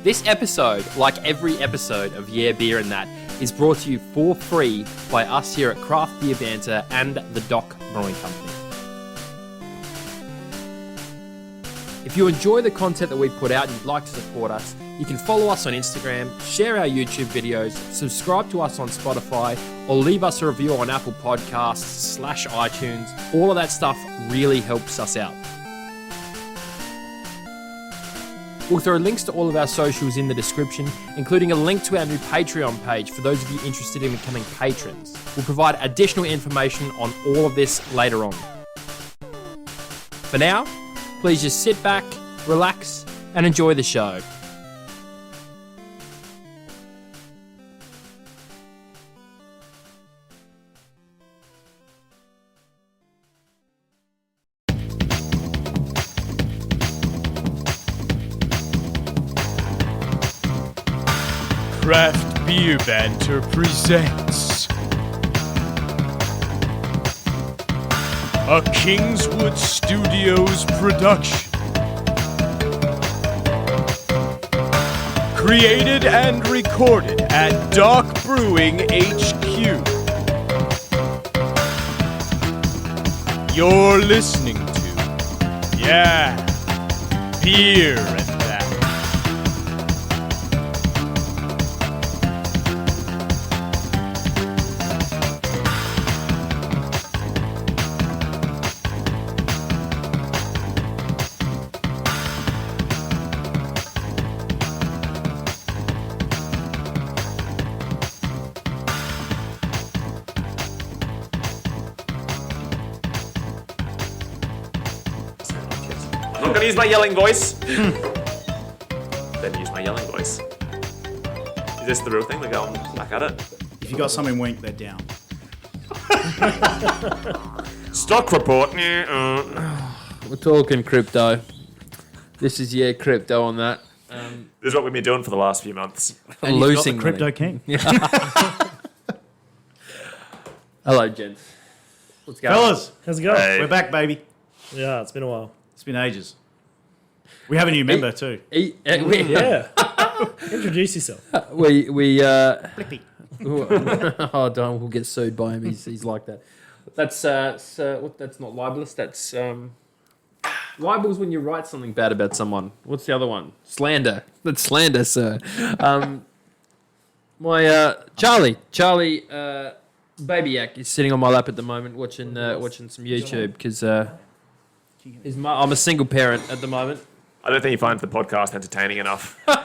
This episode, like every episode of Yeah, Beer and That, is brought to you for free by us here at Craft Beer Banter and the Dock Brewing Company. If you enjoy the content that we put out and you'd like to support us, you can follow us on Instagram, share our YouTube videos, subscribe to us on Spotify, or leave us a review on Apple Podcasts / iTunes. All of that stuff really helps us out. We'll throw links to all of our socials in the description, including a link to our new Patreon page for those of you interested in becoming patrons. We'll provide additional information on all of this later on. For now, please just sit back, relax, and enjoy the show. Craft Beer Banter presents a Kingswood Studios production. Created and recorded at Dock Brewing HQ. You're listening to Yeah, Beer and That. I'm not going to use my yelling voice. Then use my yelling voice. Is this the real thing? We're going back at it. If you got something wink, they're down. Stock report. We're talking crypto. This is crypto on that. This is what we've been doing for the last few months. And Losing you've got the money. crypto king. Hello, gents. What's going Fellas, How's it going? Hey. we're back, baby. Yeah, it's been a while. It's been ages. We have a new member too. Yeah. Introduce yourself. We Flippy. oh, don't we'll get sued by him. He's like that. That's that's not libelous. That's libel's when you write something bad about someone. What's the other one? Slander. That's slander, sir. My Charlie, Baby Yak is sitting on my lap at the moment watching some YouTube because I'm a single parent at the moment. I don't think he finds the podcast entertaining enough. And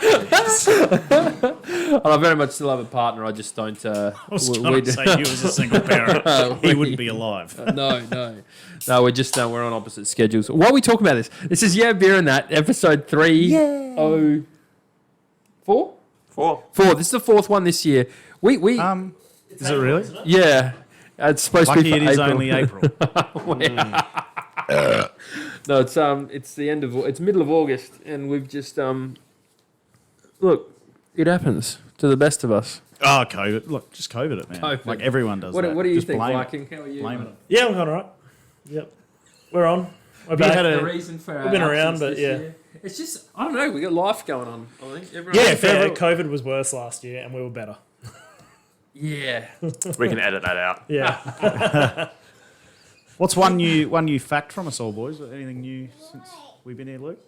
I very much still have a partner. I just don't. I was trying to say you as a single parent. He wouldn't be alive. No. We're just we're on opposite schedules. Why are we talking about this? This is Yeah, Beer and That, episode 304. 4. This is the fourth one this year. We Is it really? yeah. It's supposed to Lucky be for it is April. only April. No, it's the end of it's middle of August, and we've just look. It happens to the best of us. Oh, COVID. Look, just COVID it, man. COVID. Like everyone does that. What do you Just think, blame it. Viking? How are you? Blame it. Yeah, we're going all right. Yep. We're on. We're Have you back. had The a- reason for We've been our around, absence but this yeah. year. It's just I don't know. We got life going on. I think. Everyone Yeah, Fair, fair. COVID was worse last year, and we were better. Yeah. We can edit that out. Yeah. What's one new fact from us all, boys? Anything new since we've been here, Luke?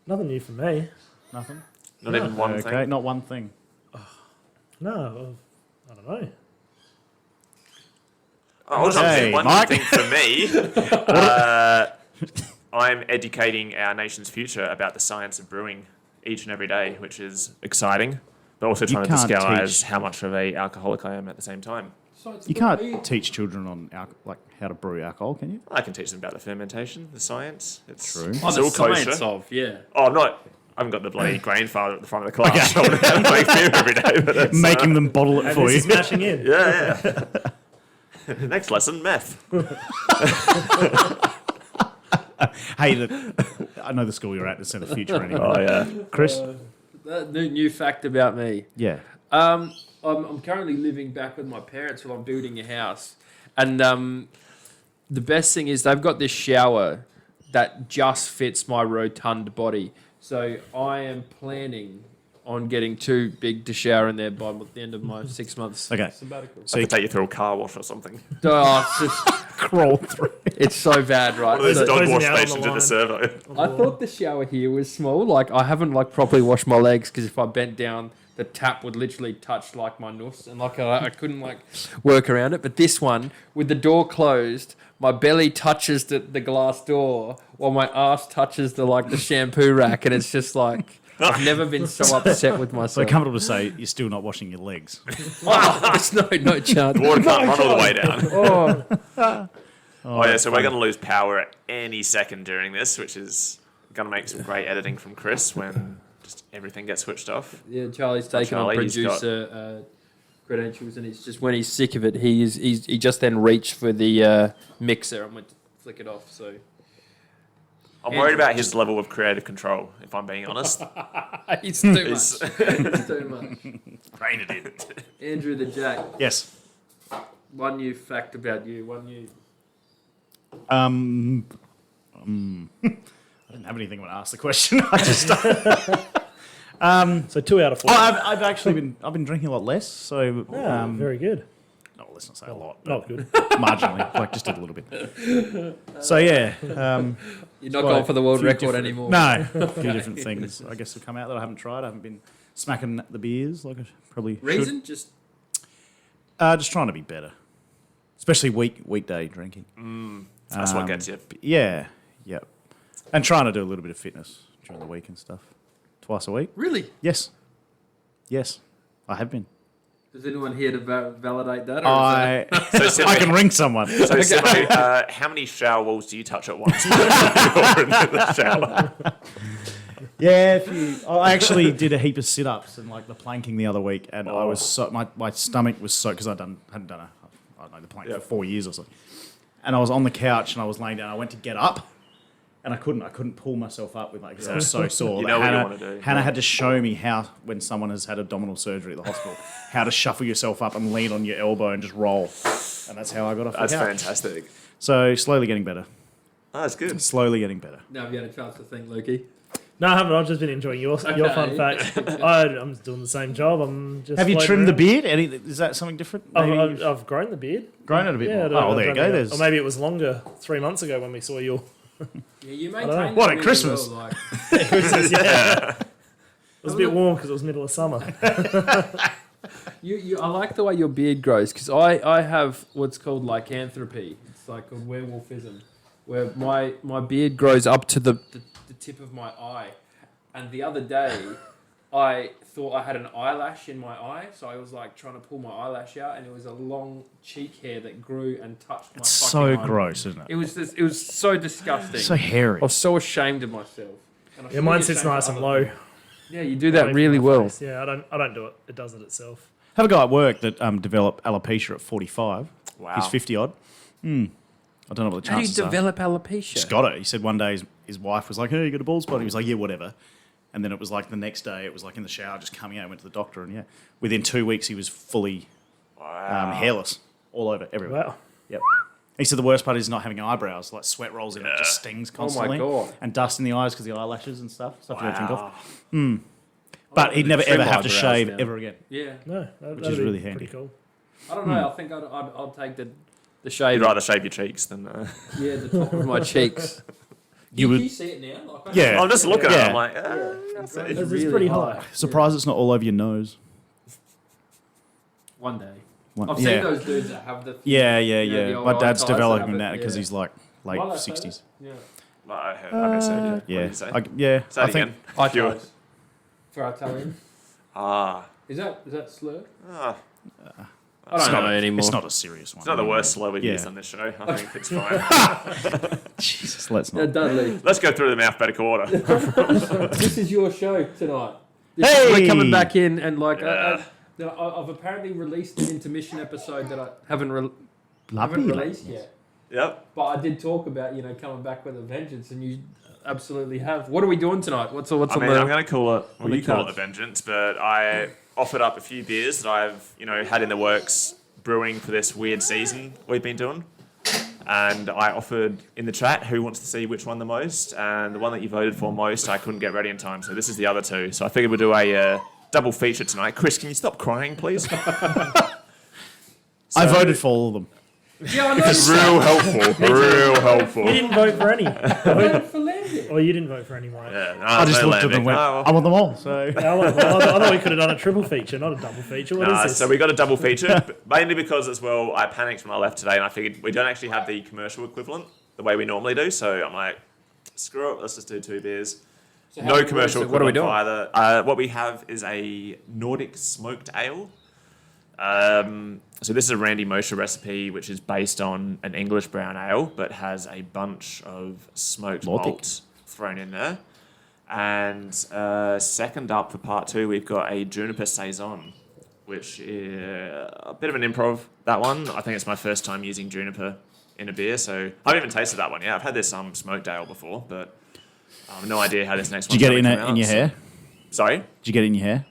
Nothing new from me. Nothing. Not even one Okay, thing. not one thing. No, I don't know. I'll jump Hey, in. One Mike. thing for me. I'm educating our nation's future about the science of brewing each and every day, which is exciting, but also trying to can't disguise teach- how much of a alcoholic I am at the same time. You can't teach children on how to brew alcohol, can you? I can teach them about the fermentation, the science. It's True. It's Oh, the all science kosher. of I I haven't got the bloody grandfather at the front of the class. I don't have to make beer every day. But that's, Making them bottle it And for this you. is smashing in. yeah. Next lesson, meth. Hey, I know the school you're at. It's in the future anyway. Oh yeah. Chris? That new fact about me. Yeah. I'm currently living back with my parents while I'm building a house, and the best thing is they've got this shower that just fits my rotund body. So I am planning on getting too big to shower in there by the end of my 6 months. Okay. Sabbatical. So I you could take you through a car wash or something. Oh, it's just crawl through. it's so bad, right? One of those So- dog wash Closing out on the stations in the line. servo. I thought the shower here was small. Like I haven't like properly washed my legs because if I bent down, the tap would literally touch like my nuss, and like I couldn't like work around it. But this one, with the door closed, my belly touches the glass door, while my ass touches the shampoo rack, and it's just like I've never been so upset with So myself. comfortable to say you're still not washing your legs. There's no chance. The water can't run all the way down. Oh, Oh yeah, so we're going to lose power at any second during this, which is going to make some great editing from Chris when just everything gets switched off. yeah, Charlie's taken Charlie, on he's got- producer credentials, and it's just when he's sick of it, he just then reached for the mixer and went to flick it off. So I'm worried about his level of creative control, if I'm being honest. it's too much. He's It's too much. rein it in. Andrew the Jack. Yes. One new fact about you. One new. I didn't have anything when I asked the question. I just. So 2 out of 4. I've actually been drinking a lot less. So Very good. no, let's not say a lot. Not good. Marginally, like just a little bit. So yeah, You're not Well, going for the world few record different- anymore. no, a few different things I guess have come out that I haven't tried. I haven't been smacking the beers like I probably Reason? Just should. Just trying to be better, especially weekday drinking. That's what gets you. Yeah, yep, and trying to do a little bit of fitness during the week and stuff, twice a week. really? Yes, I have been. Is anyone here to validate that? Or is So, Simmo, I can ring someone. so Simmo, how many shower walls do you touch at once? You're in the shower. Yeah, I actually did a heap of sit-ups and like the planking the other week, and I was so my stomach was so because I hadn't done I don't know the plank for 4 years or so, and I was on the couch and I was laying down. I went to get up, and I couldn't pull myself up with because I was so sore. You that know what you Hannah, wanna do. Hannah had to show me how when someone has had abdominal surgery at the hospital, how to shuffle yourself up and lean on your elbow and just roll, and that's how I got off That's the couch. fantastic. So slowly getting better. Oh, that's good. Slowly getting better. now have you had a chance to think, Lukey? No, I haven't. I've just been enjoying your fun Okay. facts. I'm just doing the same job. I'm just. Have you floating trimmed the around. beard? Is that something different? Maybe I've, you've I've grown the beard. grown it a bit Yeah, more. Oh, well, there you go. Or There's maybe it was longer 3 months ago when we saw you. Yeah, you know. maintain What, that at really Christmas? well, like- Yeah. It was a bit warm because it was middle of summer. I like the way your beard grows because I have what's called lycanthropy. It's like a werewolfism, where my beard grows up to the tip of my eye. And the other day, I thought I had an eyelash in my eye, so I was like trying to pull my eyelash out, and it was a long cheek hair that grew and touched my. It's fucking so eye. gross, isn't it? It was so disgusting. So hairy. I was so ashamed of myself. And I Yeah, should mine be sits ashamed nice of and other low. people. Yeah, you do that Away really from my well. face. Yeah, I don't do it. It does it itself. Have a guy at work that developed alopecia at 45. Wow. He's 50 odd. I don't know what the How do you chances are. develop alopecia? Just got it. He said one day his wife was like, "Hey, you got a bald spot?" He was like, "Yeah, whatever." And then it was like the next day, it was like in the shower, just coming out. Went to the doctor, and within 2 weeks, he was fully hairless all over everywhere. Wow. Yep. He said the worst part is not having eyebrows. Like sweat rolls in, it just stings constantly. God. And dust in the eyes because the eyelashes and stuff you got to think Wow. of. But he'd never Trim ever have to eyebrows shave down. ever again. Yeah. No, Which that'd is be really pretty handy. cool. I don't know. I think I'll take the shave. You'd rather shave your cheeks than. Yeah, the top of my cheeks. You would. you see it now? Like, Yeah. I'm just looking at it. Yeah. I'm like, It's It's really pretty high. high. Surprised it's not all over your nose. One day. One- I've yeah. seen those dudes that have the. Yeah, the old My eye dad's ties that developing have that it, because yeah. he's like late Why they say 60s. that? Yeah. like, I heard. I said, yeah. What did Yeah, you say? I Say it think again. Eye You- ties. For Italian. Ah. Is that slur? Ah. I don't know anymore. It's not a serious one. It's not the worst slur we've Yeah. used on this show. I think it's fine. Jesus, let's Yeah, not. Dudley. Let's go through them alphabetical order. This is your show tonight. Hey! We're coming back in and like Yeah. I've apparently released an intermission episode that I haven't Bloody released yet. Yep. But I did talk about coming back with a vengeance, and you absolutely have. What are we doing tonight? What's I on mean, the? I'm going to call it. Well, the you call it a cards? vengeance, but I offered up a few beers that I've had in the works brewing for this weird season we've been doing. And I offered in the chat who wants to see which one the most, and the one that you voted for most, I couldn't get ready in time. So this is the other two. So I figured we'll do a double feature tonight. Chris, can you stop crying, please? I voted for all of them. Yeah, I know. It's real helpful. Real helpful. You didn't vote for any. For landing. Or you didn't vote for any, Mike. Yeah, no, I just no looked at them and went, landing. I want them all. So I thought we could have done a triple feature, not a double feature. What is this? So we got a double feature, mainly because as well, I panicked when I left today and I figured we don't actually have the commercial equivalent the way we normally do. So I'm like, screw it, let's just do 2 beers. So No commercial what are we equivalent doing? for either. What we have is a Nordic Smoked Ale. So this is a Randy Mosher recipe, which is based on an English brown ale, but has a bunch of smoked malt thrown in there. And second up for part 2, we've got a Juniper Saison, which is a bit of an improv, that one. I think it's my first time using juniper in a beer, so I haven't even tasted that one yet. I've had this smoked ale before, but I have no idea how this next one. did you get it in your hair? Sorry? Did you get it in your hair?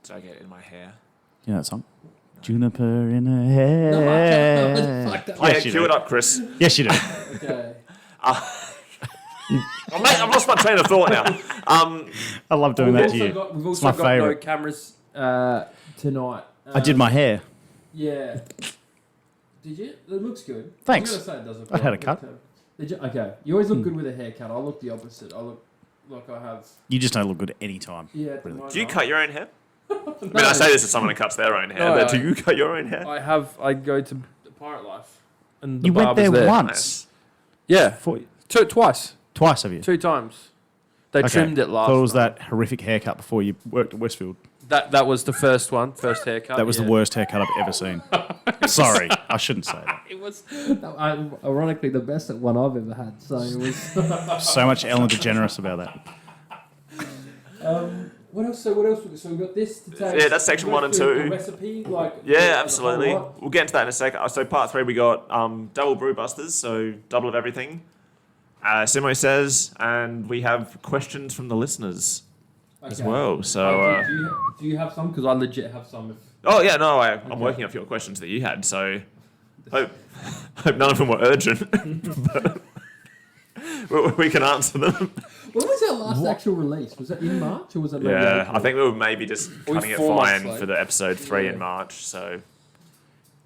Did I get it in my hair? You know that song? Juniper in her hair. Play it, cue it up, Chris. Yes, you do. Okay. I've lost my train of thought now. I love doing that to you. We've It's also my got favourite. no cameras tonight. I did my hair. Yeah. Did you? It looks good. Thanks. I was gonna say it does look I had a good, cut. but, did you? Okay. You always look good with a haircut. I look the opposite. I look like I have. You just don't look good any time. Yeah. At the Really. moment, Do you cut your own hair? I mean, I say this as someone who cuts their own hair, but do you cut your own hair? I go to the Pirate Life, and the You went barber's there once. Nice. Yeah. For, Twice. twice have you? 2 times. They trimmed it last. Thought it was night. that horrific haircut before you worked at Westfield. That was the first one, first haircut. That was yeah. the worst haircut I've ever seen. Sorry, I shouldn't say that. It was ironically the best one I've ever had. So it was. So much Ellen DeGeneres about that. What else? So we got this to taste. Yeah, that's section 1 and 2. The recipe, like. Yeah, absolutely. We'll get into that in a second. So part 3, we got double BrewBusters, so double of everything. Simmo Says, and we have questions from the listeners as well. So, do you have some? Because I legit have some. oh yeah, no, I'm working off your questions that you had. So, hope none of them were urgent, but we can answer them. When was our last actual release? Was it in March or was it? Yeah, I think we were maybe just cutting it 4 months fine late. for the episode 3 in March. So,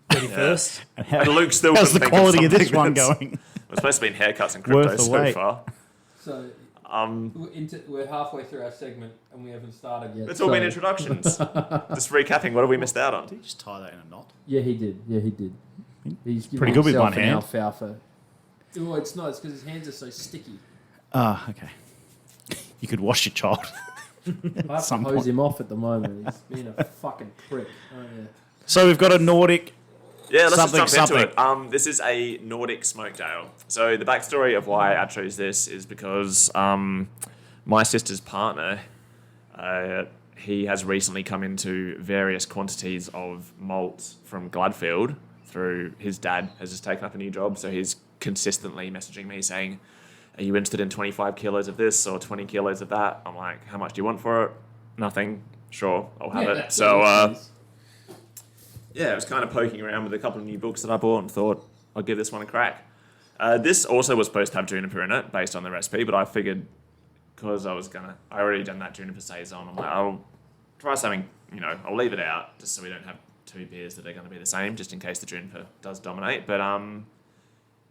31st. and Luke still How's the couldn't think quality of this something one that's- going? It's supposed to be in haircuts and crypto Worth the so wait. far. So we're halfway through our segment and we haven't started yet. It's all been introductions. Just recapping, what have we missed out on? Did you just tie that in a knot? Yeah, he did. He's giving Pretty good with himself one an hand. alfalfa. Oh, it's not. It's because his hands are so sticky. Ah, okay. You could wash your child. I have to some hose point. him off at the moment. He's being a fucking prick. Oh yeah. So we've got a Nordic. Yeah, let's Something, just jump into it. This is a Nordic Smoked Ale. So the backstory of why I chose this is because my sister's partner, he has recently come into various quantities of malt from Gladfield through his dad has just taken up a new job. So he's consistently messaging me saying, are you interested in 25 kilos of this or 20 kilos of that? I'm like, how much do you want for it? Nothing. Sure, I'll have it. So yeah, I was kind of poking around with a couple of new books that I bought and thought I'll give this one a crack. This also was supposed to have juniper in it based on the recipe, but I figured because I already done that Juniper Saison, I'm like, I'll try something, I'll leave it out just so we don't have 2 beers that are going to be the same, just in case the juniper does dominate. But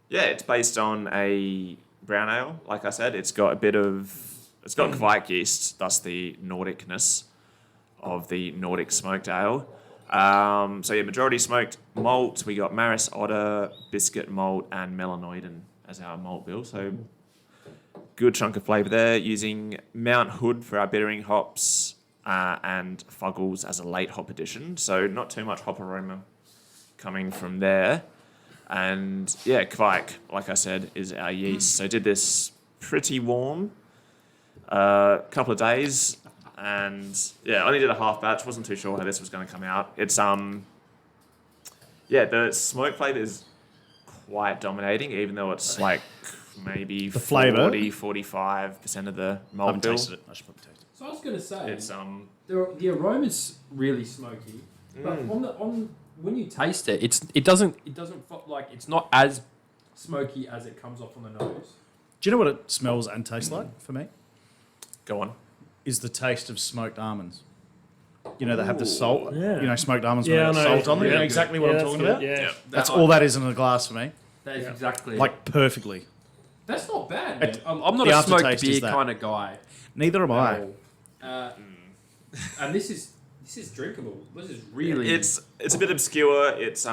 yeah, it's based on a brown ale. Like I said, it's got Kvike yeast, thus the Nordicness of the Nordic Smoked Ale. So yeah, majority smoked malt. We got Maris Otter, biscuit malt, and melanoidin as our malt bill. So good chunk of flavour there. Using Mount Hood for our bittering hops and Fuggles as a late hop addition. So not too much hop aroma coming from there. And yeah, Kvike, like I said, is our yeast. So did this pretty warm, couple of days. And yeah, only did a half batch. Wasn't too sure how this was going to come out. It's the smoke flavour is quite dominating, even though it's like maybe The flavour? 45% of the I malt haven't bill. tasted it. I should probably taste it. So I was going to say, It's the aroma's really smoky, but when you taste it, it doesn't like it's not as smoky as it comes off on the nose. Do you know what it smells and tastes like for me? go on. Is the taste of smoked almonds. You know, they have the salt. Yeah. You know, smoked almonds Yeah, with I know. salt on them. Yeah, You know exactly what I'm that's talking good. about? Yeah. That's all that is in a glass for me. That is exactly. Like, perfectly. that's not bad. Man. I'm not the a smoked aftertaste beer is that. kind of guy. Neither am at I. all. And this is drinkable. This is really. It's a bit obscure. It's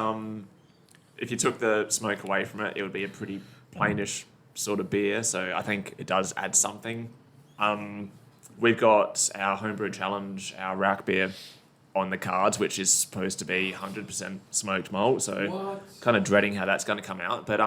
if you took the smoke away from it, it would be a pretty plainish sort of beer. So I think it does add something. We've got our homebrew challenge, our rack beer, on the cards, which is supposed to be 100% smoked malt. So What? kind of dreading how that's going to come out. But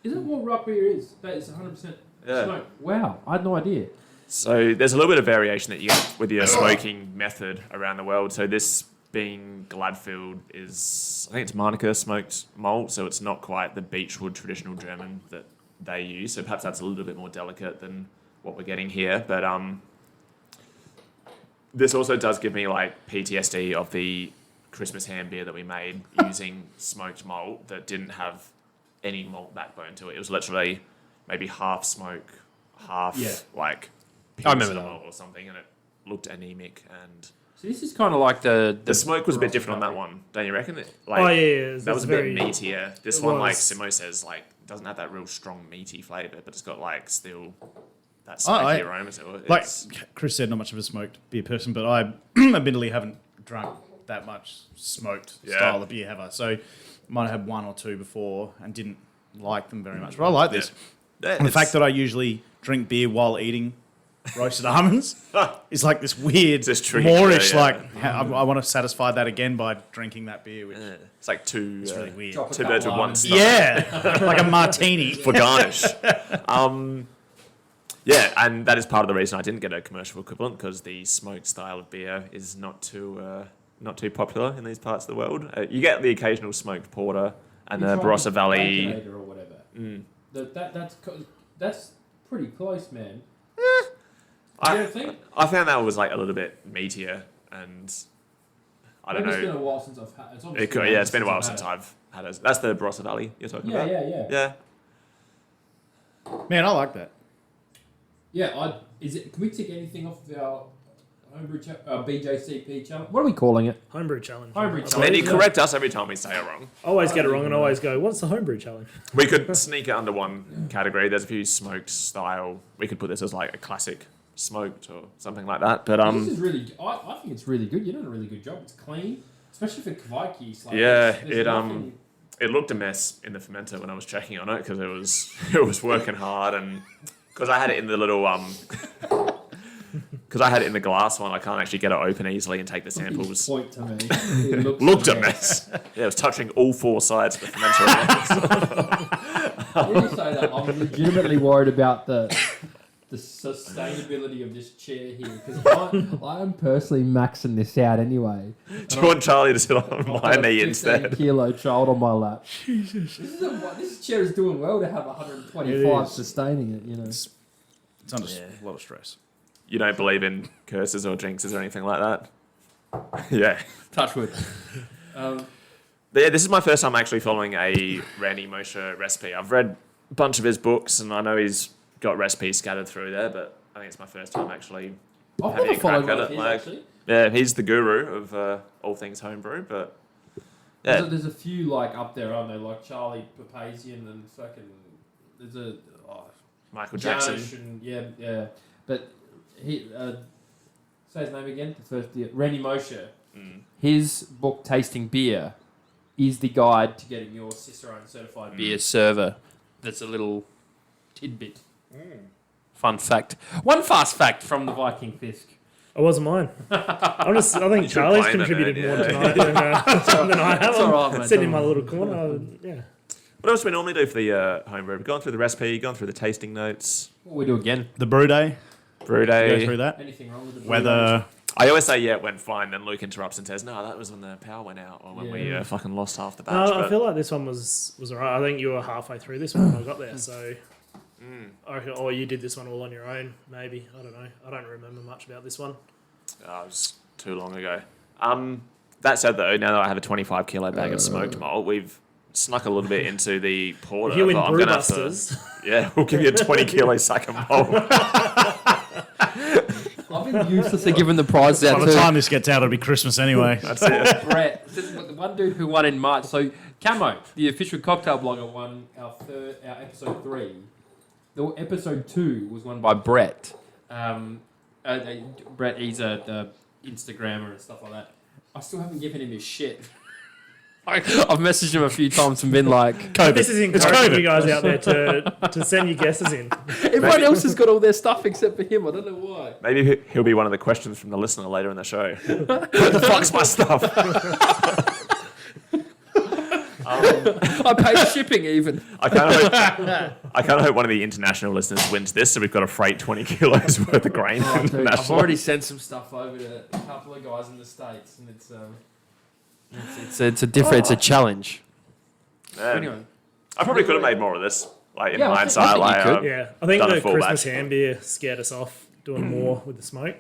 Is it what rock beer is? That is 100% Yeah. smoke. Wow, I had no idea. so there's a little bit of variation that you get with your smoking method around the world. So this being Gladfield is, I think it's Manica smoked malt, so it's not quite the Beechwood traditional German that they use. So perhaps that's a little bit more delicate than what we're getting here. But this also does give me like PTSD of the Christmas ham beer that we made using smoked malt that didn't have any malt backbone to it. It was literally maybe half smoke, half like I remember Pilsner that. or something, and it looked anemic. And So this is kind of like the smoke was a bit different on that one, don't you reckon? Like, Oh, yeah. that was a very, bit meatier. This it one, like was. Simmo Says, like doesn't have that real strong meaty flavour, but it's got like still that Oh, smoky aroma to it. Like It's- Chris said, not much of a smoked beer person, but I admittedly haven't drunk that much smoked Yeah. style of beer, have I? So might have had one or two before and didn't like them very much. But I like this. Yeah, And the fact that I usually drink beer while eating roasted almonds is like this weird, This tricky, moreish, yeah. like, I want to satisfy that again by drinking that beer, which it's like two, is really weird. Drop a two couple birds with one almonds. stone. Yeah, like a martini. For garnish. Yeah, and that is part of the reason I didn't get a commercial equivalent, because the smoked style of beer is not too popular in these parts of the world. You get the occasional smoked porter and the Barossa Valley. Baconator or whatever. That's pretty close, man. You don't think? I found that was like a little bit meatier, and I don't Maybe it's been know. a while since I've had it. It could, yeah, it's been a while since I've had it. That's the Barossa Valley you're talking about? Yeah. Man, I like that. Yeah, can we tick anything off of our homebrew BJCP challenge? What are we calling it? Homebrew challenge. Homebrew I challenge. And you believe. correct us every time we say it wrong. I always get it wrong and always go, what's the homebrew challenge? We could sneak it under one category. There's a few smoked style. We could put this as like a classic smoked or something like that. But This is really. I think it's really good. You're doing a really good job. It's clean, especially for Kvaikis. Like, yeah, there's nothing- it looked a mess in the fermenter when I was checking on it, because it was working hard, and because I had it in the little because I had it in the glass one, I can't actually get it open easily and take the samples. Point to me. It Looked a mess. Yeah, it was touching all four sides of the fermenter. When you say that, I'm legitimately worried about the sustainability of this chair here, because I'm personally maxing this out anyway. Do you want Charlie to sit on I've my got a knee 15 instead? kilo child on my lap. Jesus. This chair is doing well to have 125 sustaining it, you know. It's under a lot of stress. You don't believe in curses or jinxes or anything like that? Yeah. Touch wood. But yeah, this is my first time actually following a Randy Moshe recipe. I've read a bunch of his books, and I know he's got recipes scattered through there, but I think it's my first time actually I've having never a crack followed at one of it. his, Like, actually. yeah, he's the guru of all things homebrew, but yeah. There's a few like up there, aren't there? Like Charlie Papazian and fucking. There's a Michael Jackson. Janosch and yeah. But he say his name again. The first Randy Moshe. His book Tasting Beer is the guide to getting your Cicerone certified beer server. That's a little tidbit. Fun fact. One fast fact from the Viking Fisk. It wasn't mine. I think Charlie's blame it, contributed man, more yeah. tonight than I have. It's all right, I'm mate, sitting in don't my worry. little corner. Yeah. What else do we normally do for the homebrew? We've gone through the recipe, gone through the tasting notes, What we do again? The brew day, brew go through day. that. Anything wrong with the Whether I always say, yeah, it went fine, then Luke interrupts and says, no, that was when the power went out, or when we fucking lost half the batch. No, I but- feel like this one was alright. I think you were halfway through this one when I got there, so I reckon, or you did this one all on your own, maybe. I don't know. I don't remember much about this one. It was too long ago. That said, though, now that I have a 25 kilo bag of smoked malt, we've snuck a little bit into the porter. If you win but I'm gonna have to- BrewBusters, yeah, we'll give you a 20 kilo sack of malt. I'm I've been useless at giving the prizes out By the time this gets out, it'll be Christmas anyway. That's it. Brett. This is the one dude who won in March. So Camo, the official cocktail blogger, won our episode 3. The episode 2 was won by Brett. Brett, he's the Instagrammer and stuff like that. I still haven't given him his shit. I've messaged him a few times and been like, This is encouraging you guys out there to send your guesses in. everyone else has got all their stuff except for him. I don't know why. Maybe he'll be one of the questions from the listener later in the show. Where the fuck's my stuff? I paid shipping even. I kind of hope one of the international listeners wins this, so we've got to freight 20 kilos worth of grain. Dude, I've already sent some stuff over to a couple of guys in the States, and it's a different, it's a challenge. Anyway. I probably could have made more of this. Like in Yeah, I hindsight, think you like could. Yeah, I think done a the full Christmas batch. ham beer scared us off doing more with the smoke.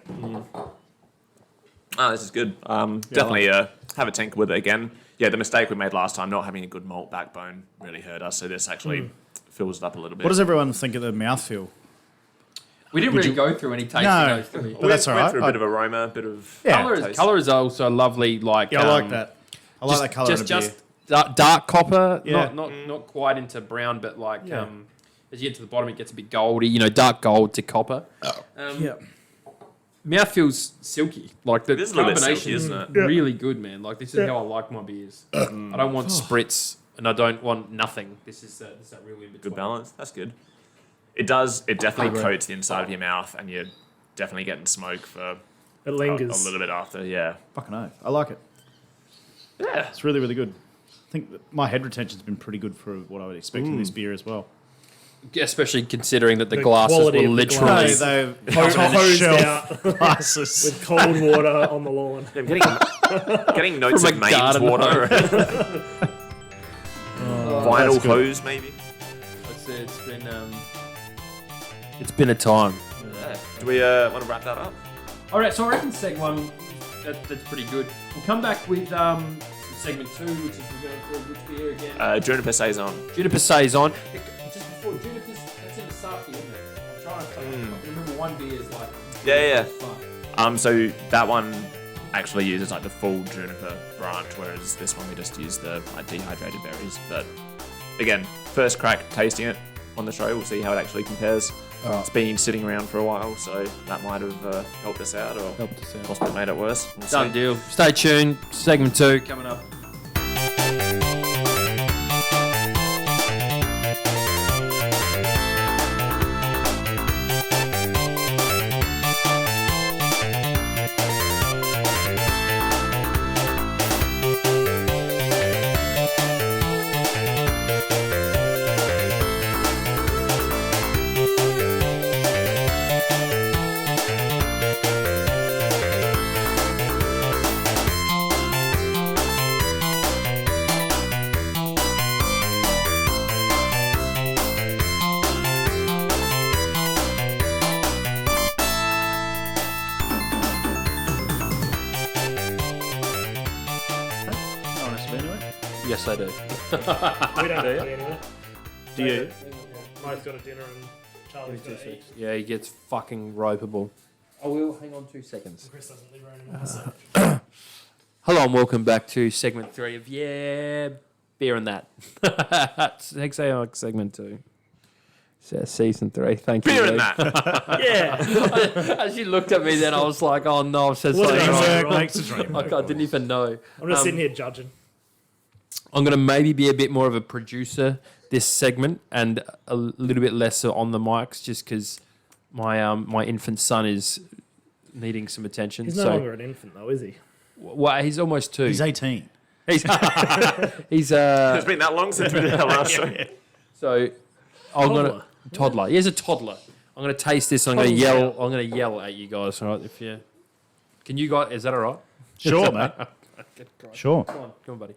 Oh, this is good. Definitely have a tinker with it again. Yeah, the mistake we made last time, not having a good malt backbone, really hurt us. So this actually fills it up a little bit. What does everyone think of the mouthfeel? We didn't really go through any tasting No. notes, did we? But that's all right. Through a bit of aroma, a bit of taste. Colour is also lovely. Like Yeah, I like that. I like that colour in a beer. Just dark copper, Yeah. not quite into brown, but like as you get to the bottom, it gets a bit goldy. You know, dark gold to copper. Mouth feels silky. Like the It is a little bit carbonation silky, isn't it? really good, man. Like this is how I like my beers. I don't want spritz and I don't want nothing. This is that real in between. Good balance. That's good. It does. It definitely coats the inside of your mouth, and you're definitely getting smoke for It a lingers. little bit after. Yeah. Fucking oath. I like it. Yeah. It's really, really good. I think that my head retention's been pretty good for what I would expect in this beer as well. Especially considering that the The glasses quality were of the literally. glass. they've Hosed shelf out glasses. with cold water on the lawn. I'm getting notes From of a Maine's garden water. Vinyl that's good. hose, maybe. It's been a time. Yeah. Do we want to wrap that up? All right, so I reckon segment 1 that's pretty good. We'll come back with segment 2, which is we're going to call which beer again? Juniper Saison. Juniper Saison. Just before Juniper's, that's in the sake, isn't it? I'm trying to remember one beer is like. Yeah. Fuck. So that one actually uses like the full juniper branch, whereas this one we just use the like dehydrated berries. But again, first crack tasting it on the show. We'll see how it actually compares. It's been sitting around for a while, so that might have helped us out or possibly made it worse. We'll Done see. deal. Stay tuned. Segment 2 coming up. Yes, I do. We don't do anymore. Do you? Mike's got a dinner and Charlie's got to eat. Yeah, he gets fucking ropeable. I will. Hang on 2 seconds. Chris doesn't live around anymore. So. Hello and welcome back to segment 3 of Yeah, Beer and That. Segment 2. Season 3. Thank you. Beer and Luke. that. Yeah. As you looked at me, then I was like, "Oh no, I've said What something did I say? wrong." Work makes a dream. Like, I didn't even know. I'm just sitting here judging. I'm going to maybe be a bit more of a producer this segment and a little bit lesser on the mics, just because my infant son is needing some attention. He's no longer an infant, though, is he? Well, he's almost 2. He's 18. He's It's been that long since we did our last show. So I'm gonna toddler. He's a toddler. I'm gonna taste this. I'm gonna yell. I'm gonna yell at you guys. All right? If you can, you guys. Is that all right? Sure, mate. Sure. Come on, buddy.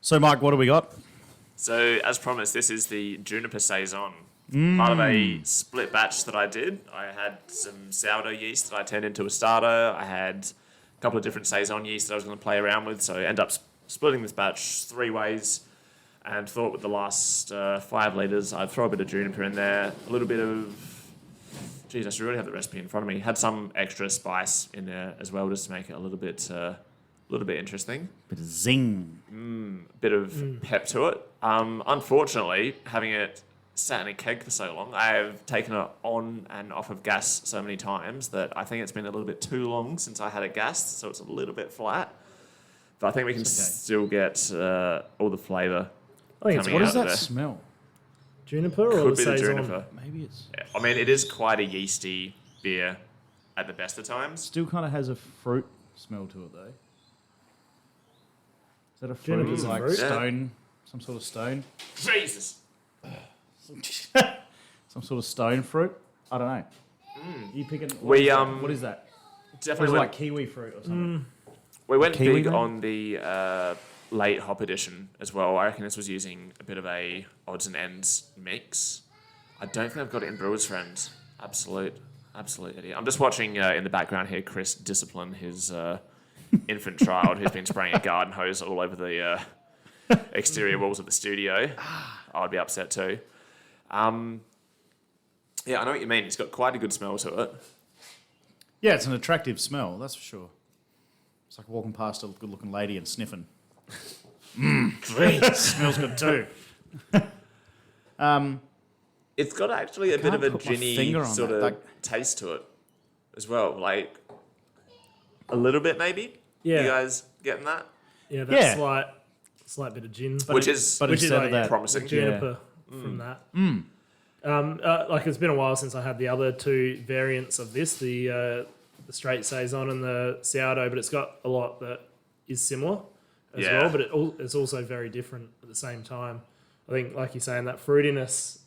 So, Mike, what do we got? So, as promised, this is the Juniper Saison. Part of a split batch that I did. I had some sourdough yeast that I turned into a starter. I had a couple of different Saison yeast that I was going to play around with. So I ended up splitting this batch 3 ways and thought with the last 5 litres, I'd throw a bit of juniper in there, a little bit of Geez, I should really have the recipe in front of me. Had some extra spice in there as well, just to make it a little bit interesting. Bit of zing. Bit of pep to it. Unfortunately, having it sat in a keg for so long, I have taken it on and off of gas so many times that I think it's been a little bit too long since I had it gassed, so it's a little bit flat. But I think we can still get all the flavour coming out. What does of that there. smell? Juniper or Could the be the Saison? Juniper. Maybe it's Yeah, I mean, it is quite a yeasty beer at the best of times. still kind of has a fruit smell to it though. Is that a fruit? Juniper's a Like fruit? stone, some sort of stone, Jesus. some sort of stone fruit. I don't know. You picking? We, what is that? What is Definitely it, went, like kiwi fruit or something? we went Kiwi big maybe? on the late hop edition as well. I reckon this was using a bit of a odds and ends mix. I don't think I've got it in Brewers Friends. Absolute idiot. I'm just watching in the background here Chris discipline his infant child who's been spraying a garden hose all over the exterior walls of the studio. I'd be upset too. Yeah, I know what you mean. It's got quite a good smell to it. Yeah, it's an attractive smell, that's for sure. It's like walking past a good-looking lady and sniffing. Great. Smells good too. It's got actually a bit of a put my ginny finger on sort that, of like- taste to it as well. Like a little bit maybe. Yeah. You guys getting that? Yeah, that's Yeah. slight bit of gin. Which is but which is instead like of that, promising. Juniper from that. Like it's been a while since I had the other two variants of this, the straight Saison and the sourdough, but it's got a lot that is similar as Yeah. well, but it's also very different at the same time. I think, like you're saying, that fruitiness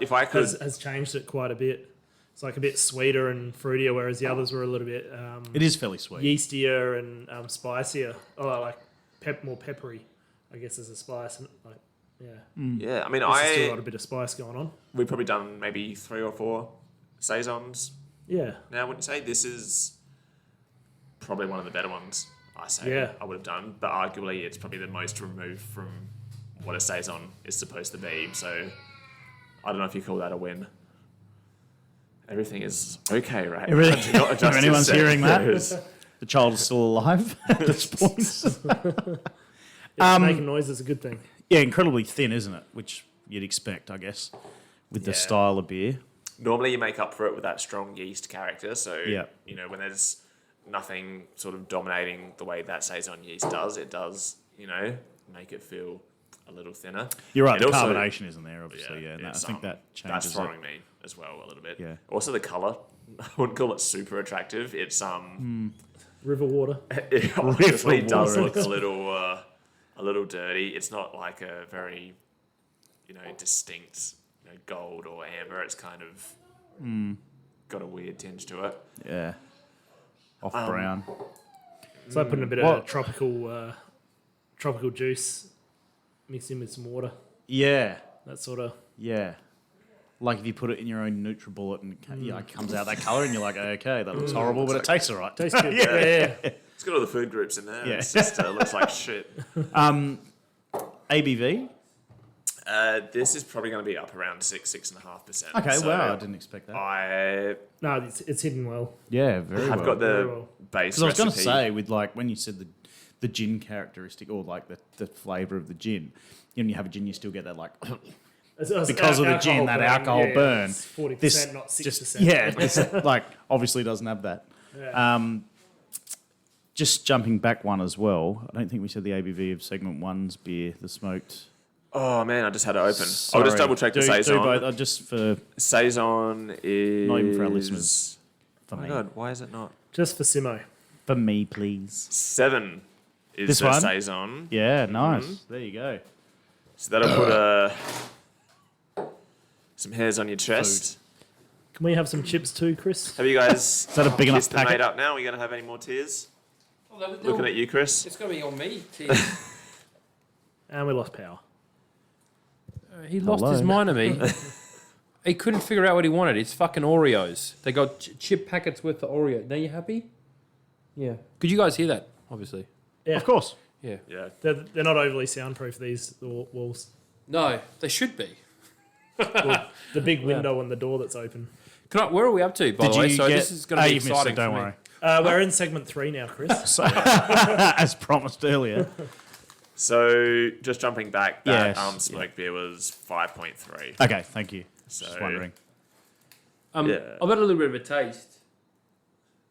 if I could has changed it quite a bit. It's like a bit sweeter and fruitier, whereas the others were a little bit it is fairly sweet. yeastier and spicier. Oh, like more peppery, I guess, as a spice. And like, yeah, yeah, I mean This has still got a bit of spice going on. we've probably done maybe 3 or 4 Saisons Yeah, now, wouldn't you say? This is probably one of the better ones I say Yeah. I would have done, but arguably it's probably the most removed from what a Saison is supposed to be, so I don't know if you call that a win. Everything is okay, right? Everything- I do not adjust if anyone's to hearing that. sentences. The child is still alive at this point. making noise is a good thing. Yeah, incredibly thin, isn't it? Which you'd expect, I guess, with the Yeah. style of beer. Normally you make up for it with that strong yeast character, so Yeah. you know when there's nothing sort of dominating the way that Saison yeast does, it does, make it feel a little thinner. You're right, It the also- carbonation isn't there, obviously. Yeah, and I it's, think that that's changes it. throwing me as well a little bit. Yeah. Also the color, I wouldn't call it super attractive. It's River water. it obviously River does water. look a little dirty. It's not like a very distinct gold or amber. It's kind of got a weird tinge to it. Yeah. Off brown. It's like putting a bit of What? tropical juice mixed in with some water. Yeah. That sort of. Yeah. Like if you put it in your own NutriBullet and it comes out that colour and you're like, okay, that looks horrible, but it tastes all right. Tastes good. yeah. It's got all the food groups in there. Yeah. It's just looks like shit. ABV? This is probably going to be up around 6.5%. Okay, So wow, I didn't expect that. I No, it's hidden well. Yeah, very have well. got Very the well. base Because I was going to recipe. say, with like when you said the gin characteristic or like the flavour of the gin, when you have a gin, you still get that like because of the gin, that alcohol burn. 40%, This not 6%. just this, like obviously doesn't have that. Yeah. Just jumping back one as well. I don't think we said the ABV of segment one's beer, the smoked. Oh man, I just had it open. I'll Sorry. just double check the Do Saison. both, just for Saison is Not even for our listeners. Oh my me. god, why is it not? Just for Simmo. For me, please. 7 is This the one? Saison. Yeah, nice. There you go. So that'll put some hairs on your chest. Can we have some chips too, Chris? Have you guys that a big enough kissed and packet? made up now? Are you going to have any more tears? Looking at you, Chris. It's got to be on me. And we lost power. He lost his mind to me. He couldn't figure out what he wanted. It's fucking Oreos. They got chip packets worth of Oreo. Now you happy? Yeah. Could you guys hear that? Obviously. Yeah. Of course. Yeah. Yeah. They're not overly soundproof, these walls. No, they should be. Well, the big window and the door that's open. Where are we up to, by the way? So this is going to be exciting. Don't for worry. me. We're in segment 3 now, Chris. As promised earlier. So just jumping back, that Yes, smoked beer was 5.3. Okay, thank you. So Just wondering. I've got a little bit of a taste.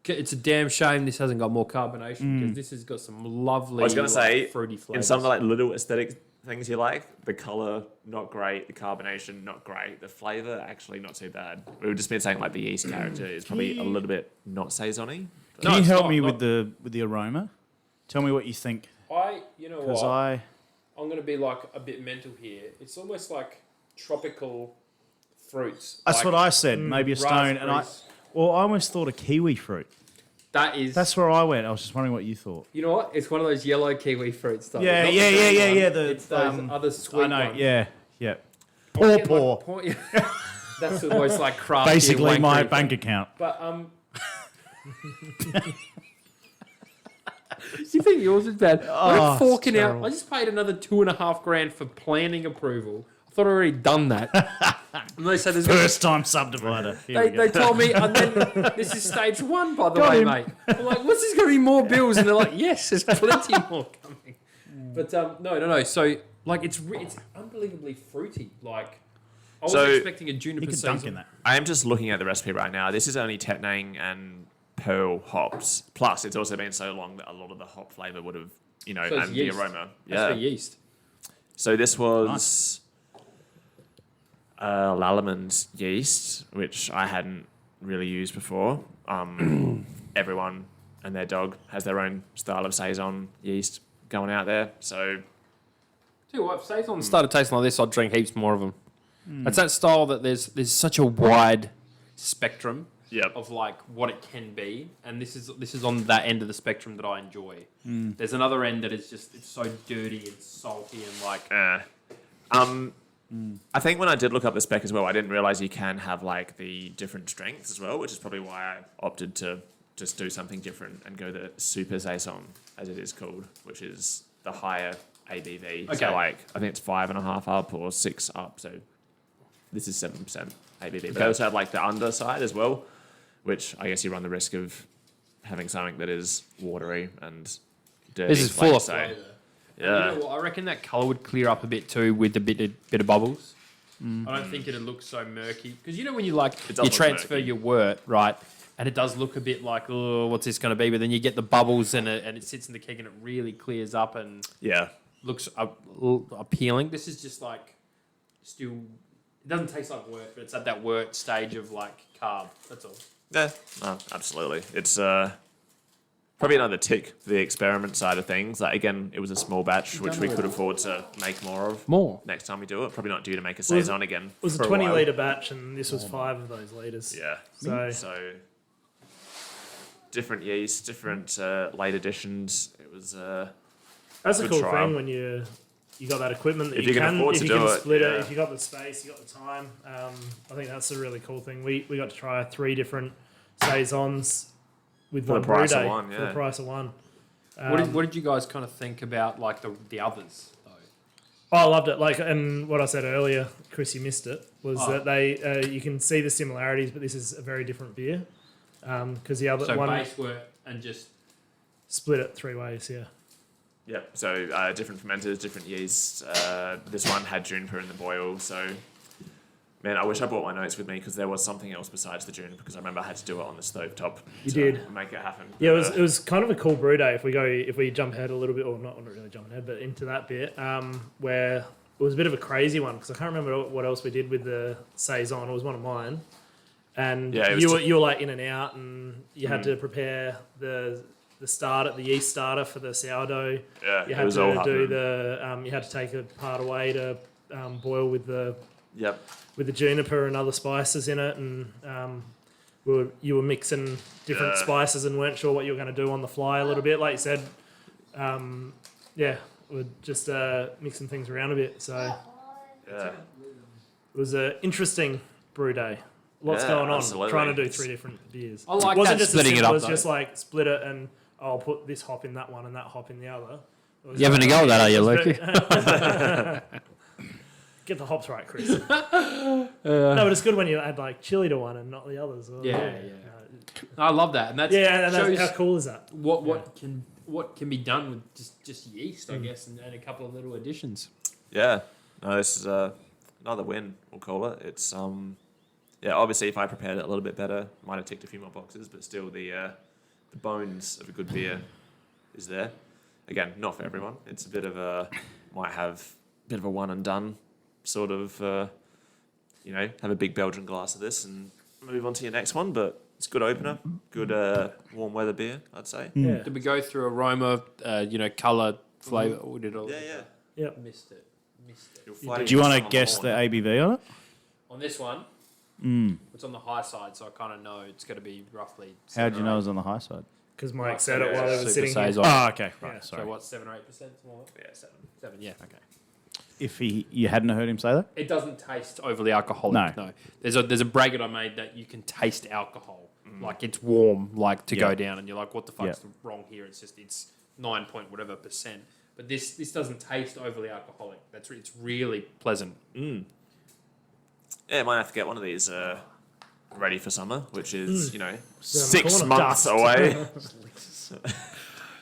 It's a damn shame this hasn't got more carbonation because this has got some lovely. I was going to say, fruity flavors. in some of the like little aesthetic things you like, the color not great, the carbonation not great, the flavor actually not too bad. We've just been saying like the yeast character is probably a little bit not saison-y. Can you help me with the aroma? Tell me what you think. You know Because what? I'm going to be like a bit mental here. It's almost like tropical fruits. That's what I said. Maybe a stone, and I almost thought a kiwi fruit. That's where I went. I was just wondering what you thought. You know what? It's one of those yellow kiwi fruits. Though. Yeah. It's those other sweet I know. ones. Yeah. Poor. That's almost like craft. Basically, my bank account. But you think yours is bad? I'm forking out. I just paid another $2,500 for planning approval. I thought I'd already done that. And they said there's First time subdivider. They told me, and then this is stage 1, by the way, mate. I'm like, what's this going to be more bills? And they're like, yes, there's plenty more coming. But no. So like, it's unbelievably fruity. Like, I was expecting a Juniper You could Saison. dunk in that. I am just looking at the recipe right now. This is only Tetnang and Pearl hops. Plus, it's also been so long that a lot of the hop flavor would have, So and it's the yeast. aroma. That's the yeast. So this was Lallemand yeast, which I hadn't really used before. Everyone and their dog has their own style of Saison yeast going out there. So, Tell you what, if Saison started tasting like this, I'd drink heaps more of them. It's that style that there's such a wide spectrum of like what it can be, and this is on that end of the spectrum that I enjoy. There's another end that is just it's so dirty and salty and like. I think when I did look up the spec as well, I didn't realize you can have like the different strengths as well, which is probably why I opted to just do something different and go the Super Saison, as it is called, which is the higher ABV. Okay. So like, I think it's 5.5 up or 6 up. So this is 7% ABV. But they also have like the underside as well, which I guess you run the risk of having something that is watery and dirty. This is full of so, flavour. yeah. You know what? I reckon that colour would clear up a bit too with a bit of bubbles. I don't think it'd look so murky. Because you know when you does look transfer murky. your wort, right, and it does look a bit like, oh, what's this going to be? But then you get the bubbles and it sits in the keg and it really clears up and Yeah. looks appealing. This is just like still... It doesn't taste like wort, but it's at that wort stage of like carb. That's all. Yeah, no, absolutely. It's probably another tick for the experiment side of things. Like again, it was a small batch, which we could afford to make more of. Next time we do it. Probably not due to make a Saison again. It was a for 20 while. litre batch, and this was 5 of those litres. Yeah. So different yeast, different late additions. It was that's a good cool trial. thing when you got that equipment that If you you can afford if to you do can it, split it, yeah. if you got the space, you got the time. I think that's a really cool thing. We got to try 3 different Saisons with For the one brew price of day one, for yeah. the price of one. What did you guys kind of think about like the others though? Oh, I loved it. Like, and what I said earlier, Chris, you missed it, was that they you can see the similarities, but this is a very different beer because the other So one base wort and just split it 3 ways. Yeah. Yep. So different fermenters, different yeast. This one had juniper in the boil. So, man, I wish I brought my notes with me because there was something else besides the juniper because I remember I had to do it on the stovetop. You to did. make it happen. Yeah, it was kind of a cool brew day. If we jump ahead a little bit, or not really jump ahead, but into that bit where it was a bit of a crazy one because I can't remember what else we did with the Saison. It was one of mine, and Yeah, it was you were like in and out, and you had to prepare the yeast starter for the sourdough. Yeah, You it had was all to do happening. you had to take a part away to boil with the Yep. juniper and other spices in it, and you were mixing different spices and weren't sure what you were going to do on the fly a little bit, like you said. We're just mixing things around a bit. So Yeah. it was an interesting brew day. Lots Yeah, going on. absolutely. Trying to do 3 different beers. I like it wasn't that, just splitting as it simple up, as though. just like split it and I'll put this hop in that one and that hop in the other. You having a go at that, are you, Luke? Get the hops right, Chris. No, but it's good when you add like chili to one and not the others. Yeah. I love that, and that's And shows how cool is that? what can be done with just yeast, I guess, and a couple of little additions. Yeah. No, this is another win, we'll call it. It's obviously if I prepared it a little bit better, might have ticked a few more boxes, but still the bones of a good beer is there. Again, not for everyone. It's a bit of might have a bit of a one and done sort of, have a big Belgian glass of this and move on to your next one, but it's a good opener, good warm weather beer, I'd say. Yeah. Did we go through aroma, colour, flavour? We did all. Yeah. Yep. Missed it. Do you want to guess the ABV on it? On this one, it's on the high side, so I kind of know it's going to be roughly. How do you know it was on the high side? Because Mike said it while he was Super sitting here. Saison. Oh, okay, right. Yeah. Sorry. So what, 7 or 8%? Yeah, 7. 7, yeah. Okay. If you hadn't heard him say that, It doesn't taste overly alcoholic. No. There's a bracket I made that you can taste alcohol. Like it's warm, like to Yeah. go down, and you're like, what the fuck's Yeah. wrong here? It's 9 point whatever percent. But this doesn't taste overly alcoholic. It's really pleasant. Yeah, might have to get one of these ready for summer, which is, the 6 corner. months away.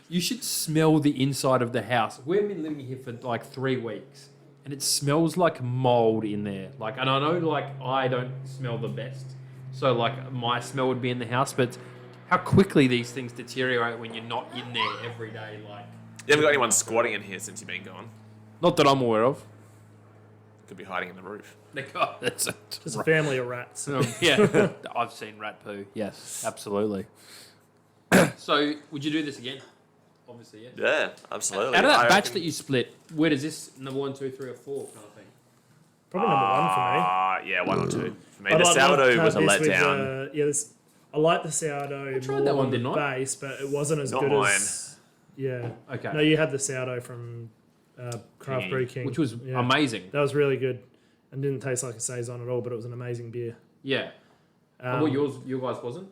You should smell the inside of the house. We've been living here for like 3 weeks, and it smells like mold in there. Like, and I know like I don't smell the best, so like my smell would be in the house. But how quickly these things deteriorate when you're not in there every day. Like, You haven't got anyone squatting in here since you've been gone. not that I'm aware of. Could be hiding in the roof. That's a, Just a family of rats. yeah, I've seen rat poo. Yes, absolutely. So, would you do this again? Obviously, yes. Yeah, absolutely. Out of that I batch reckon- that you split, where does this number 1, 2, 3, or 4 kind of thing? Probably number one for me. Yeah, 1 or 2. For me, I'd the like to sourdough have was a this with, letdown. I like the sourdough tried more that one, on didn't the I? base, but it wasn't as Not good mine. as... Yeah. Okay. No, you had the sourdough from Craft King. Brew King. Which was Yeah. amazing. That was really good. And didn't taste like a Saison at all, but it was an amazing beer. Yeah. Um, Well, your guys wasn't?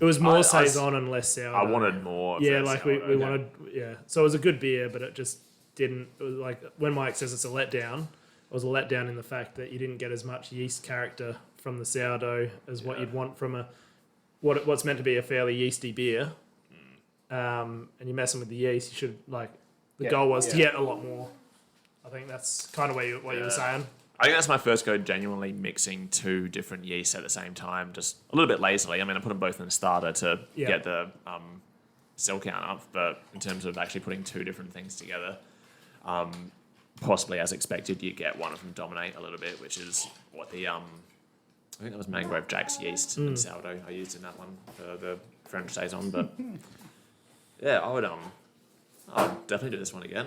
It was more I- Saison and less sourdough. I wanted more. Of Yeah, that like sourdough. we wanted... Yeah. So it was a good beer, but it just didn't... It was like when Mike says it's a letdown, it was a letdown in the fact that you didn't get as much yeast character from the sourdough as what you'd want from what's meant to be a fairly yeasty beer. And you're messing with the yeast, you should the goal was to get a lot more. I think that's kind of what you were saying. I think that's my first go genuinely mixing 2 different yeasts at the same time, just a little bit lazily. I mean, I put them both in the starter to get the cell count up, but in terms of actually putting 2 different things together, possibly as expected, you get one of them dominate a little bit, which is what the I think that was Mangrove Jack's yeast and sourdough I used in that one for the French Saison. But yeah, I'd definitely do this one again.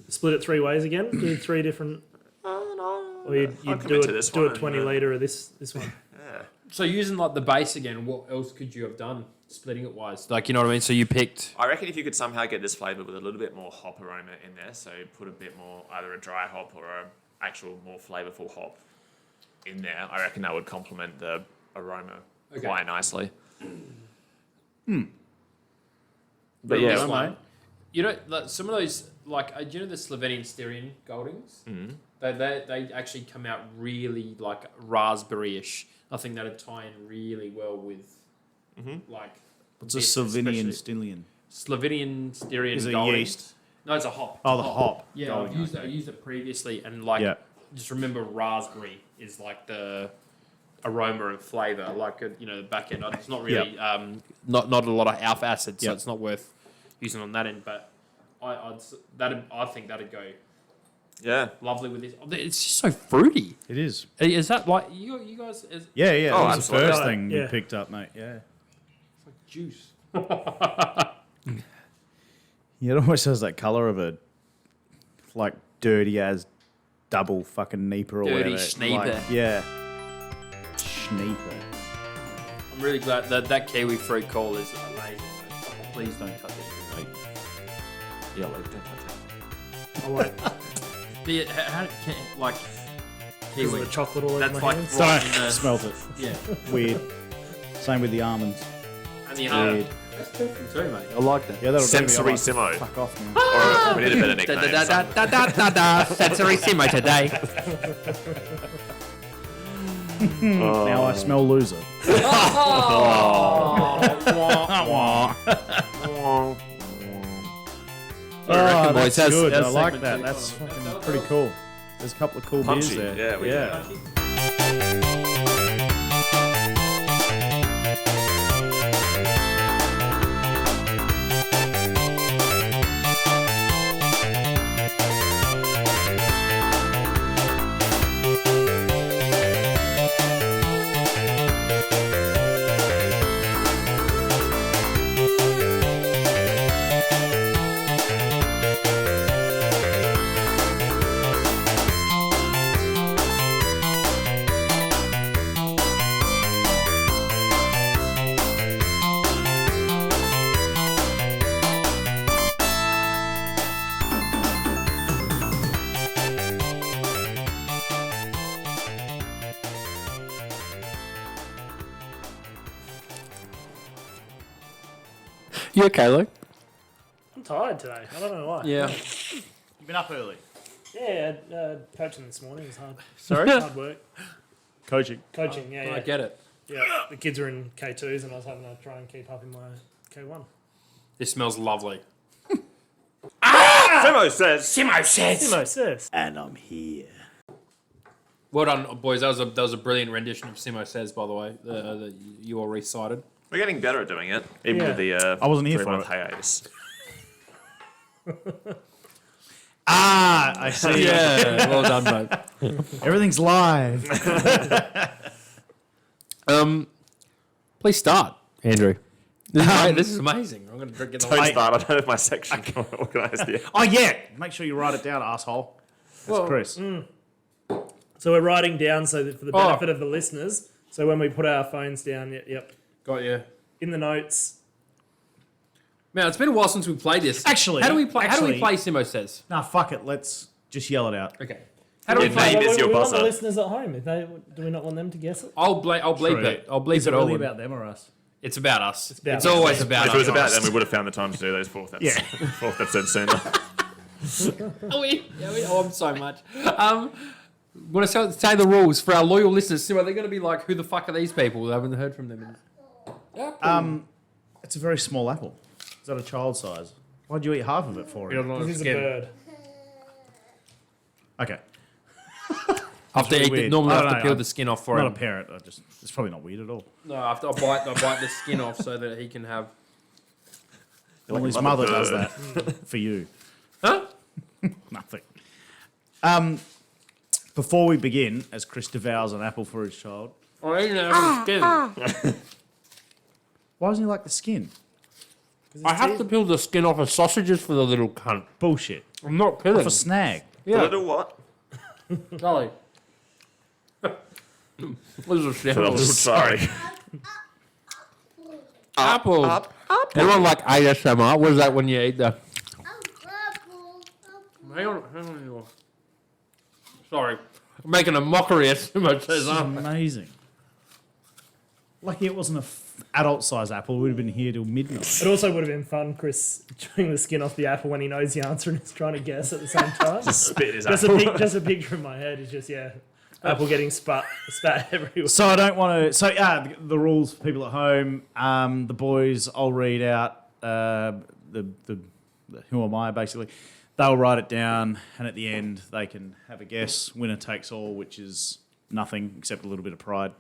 Split it 3 ways again. Do 3 different. Or you'd I'll do commit to this a one 20 and, litre of this one. Yeah. So using like the base again, what else could you have done splitting it wise? Like, you know what I mean? So you picked... I reckon if you could somehow get this flavour with a little bit more hop aroma in there, so put a bit more, either a dry hop or a actual more flavourful hop in there, I reckon that would complement the aroma quite nicely. But yeah, this one, you know, like some of those, like, do you know the Slovenian Styrian Goldings? Mm-hmm. They actually come out really like raspberry-ish. I think that'd tie in really well with like. what's a this Slovenian especially. Stillion? Slovenian Styrian Is it Goldings. yeast? No, it's a hop. Oh, the hop. Yeah, Golding, I okay. used it previously, and like, just remember raspberry is like the aroma and flavour, like the back end. It's not really not a lot of alpha acid, so it's not worth using on that end. But I think that'd go lovely with this. It's just so fruity. It is. Is that like you guys? It's Yeah. Oh, That was the absolutely. first thing Yeah. you picked up, mate. Yeah. like juice. Yeah, it almost has that colour of a like dirty as double fucking Sneeper or Dirty whatever. Sneeper. Like, yeah. Sneeper. I'm really glad that kiwi fruit call is amazing. Please don't touch it, mate. yeah, like, don't touch that. I won't. How like Because of kiwi? the chocolate all over That's my like hands. right in Don't the smelt it. yeah. Weird. Same with the almonds. And the Weird. That's different too, mate. I like that. Yeah, that'll do me. Sensory I Simmo. might Fuck off, man. Or we need a better nickname. Sensory Simmo today. Now I smell loser. Oh, boys, that's good. how's I like segment that. two That's gone? fucking pretty cool. There's a couple of cool Punchy. beers there. Yeah, You okay, Luke? I'm tired today. I don't know why. Yeah. You've been up early. Yeah, coaching this morning was hard. Sorry? Hard work. Coaching. Coaching, yeah. I get it. Yeah, the kids are in K2s and I was having to try and keep up in my K1. This smells lovely. Simmo Says. Simmo Says. And I'm here. Well done, boys. That was a brilliant rendition of Simmo Says, by the way, that you all recited. We're getting better at doing it, even Yeah. with the I wasn't here for 3-month it. hiatus. I see. Yeah, well done, mate. Everything's live. Please start, Andrew. This is amazing. I'm going to drink it. Don't start. I don't have my section organised yet. Oh, yeah. Make sure you write it down, asshole. That's Chris. So we're writing down so that for the benefit of the listeners. So when we put our phones down, yep, Got you. in the notes. Man, it's been a while since we played this. Actually- how do we play actually- Simmo Says? Nah, fuck it. Let's just yell it out. Okay. How do we Your play? name is your we want the buzzer. listeners at home. Do we not want them to guess it? I'll bleep True. it. I'll bleep Is it it all. really about them or us? It's about us. It's, about us. always about If us. it was about them, we would have found the time to do those fourth episode sooner. Oh, I'm so much. Want to say the rules for our loyal listeners? So are they going to be like, who the fuck are these people? I haven't heard from them. It's a very small apple. Is that a child size? Why'd you eat half of it for him? This is a bird. Okay. Have to really eat. weird. Normally, I I don't have to know. peel the skin off for I'm him. not a parent. It's probably not weird at all. No, I bite the skin off so that he can have. Well, his a mother bird. does that for you. Huh? Nothing. Before we begin, as Chris devours an apple for his child, Oh, he didn't have the skin. why doesn't he like the skin? I have to peel the skin off of sausages for the little cunt. Bullshit. I'm not kidding. For snag. A little what? Golly. What is A little sorry. Apple. Anyone like ASMR? What is that when you eat the... Hang on. Sorry. I'm making a mockery of Simmo Says. Amazing. Lucky it wasn't an adult-sized apple. We would have been here till midnight. It also would have been fun, Chris, chewing the skin off the apple when he knows the answer and is trying to guess at the same time. Spit his just, apple. just a picture in my head is just, apple getting spat everywhere. So I don't want to... So, the rules for people at home. The boys, I'll read out the who am I, basically. They'll write it down, and at the end, they can have a guess. Winner takes all, which is nothing except a little bit of pride.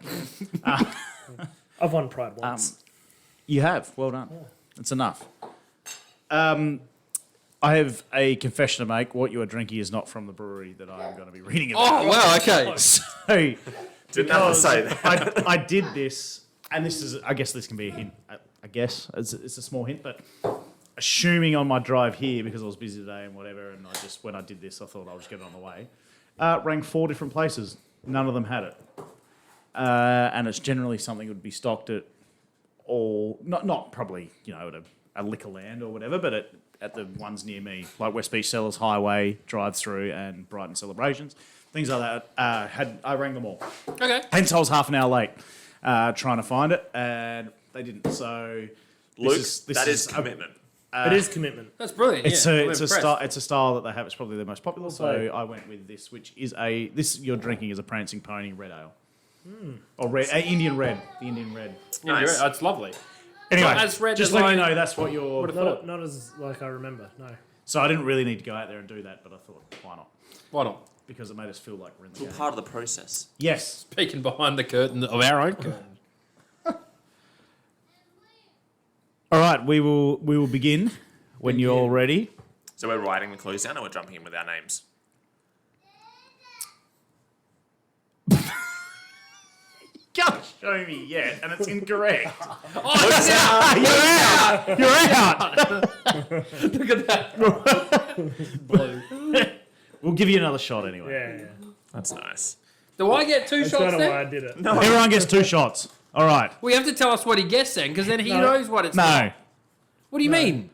I've won Pride once. You have. Well done. That's enough. I have a confession to make. What you are drinking is not from the brewery that I'm going to be reading about. Oh, wow, okay. So, Didn't have to say that. I did this, and this is, I guess this can be a hint. I guess it's a small hint, but assuming on my drive here, because I was busy today and whatever, and when I did this, I thought I'll just get it on the way. Rang 4 different places. None of them had it. And it's generally something that would be stocked at all, not probably, at a liquor land or whatever, but at the ones near me, like West Beach Cellars Highway, drive-through, and Brighton Celebrations. Things like that. I rang them all. Okay. Hence, I was half an hour late trying to find it, and they didn't. So Luke, this that is is commitment. It is commitment. That's brilliant. It's yeah, a I'm it's a impressed. style it's a style that they have. It's probably the most popular. So Also- I went with this, which is you're drinking is a Prancing Pony red ale, or red Indian red, the Indian red. Yeah, Nice. you're right. It's lovely. Anyway, Not as red just as letting you I know that's what you're. Not as like I remember. No. So I didn't really need to go out there and do that, but I thought, why not? Why not? Because it made us feel like we're in the It's all game. part of the process. Yes. Peeking behind the curtain of our own curtain. All right, we will begin when you're all ready. So we're writing the clues down and we're jumping in with our names. Can't show me yet, and it's incorrect. Oh, it's out! You're out. Look at that. Blue. We'll give you another shot anyway. Yeah. That's nice. Do I get two That's shots kind of why I then? did it. Everyone gets 2 shots. All right. Well, you have to tell us what he guessed then, because then he No. knows what it's. No. What do you mean?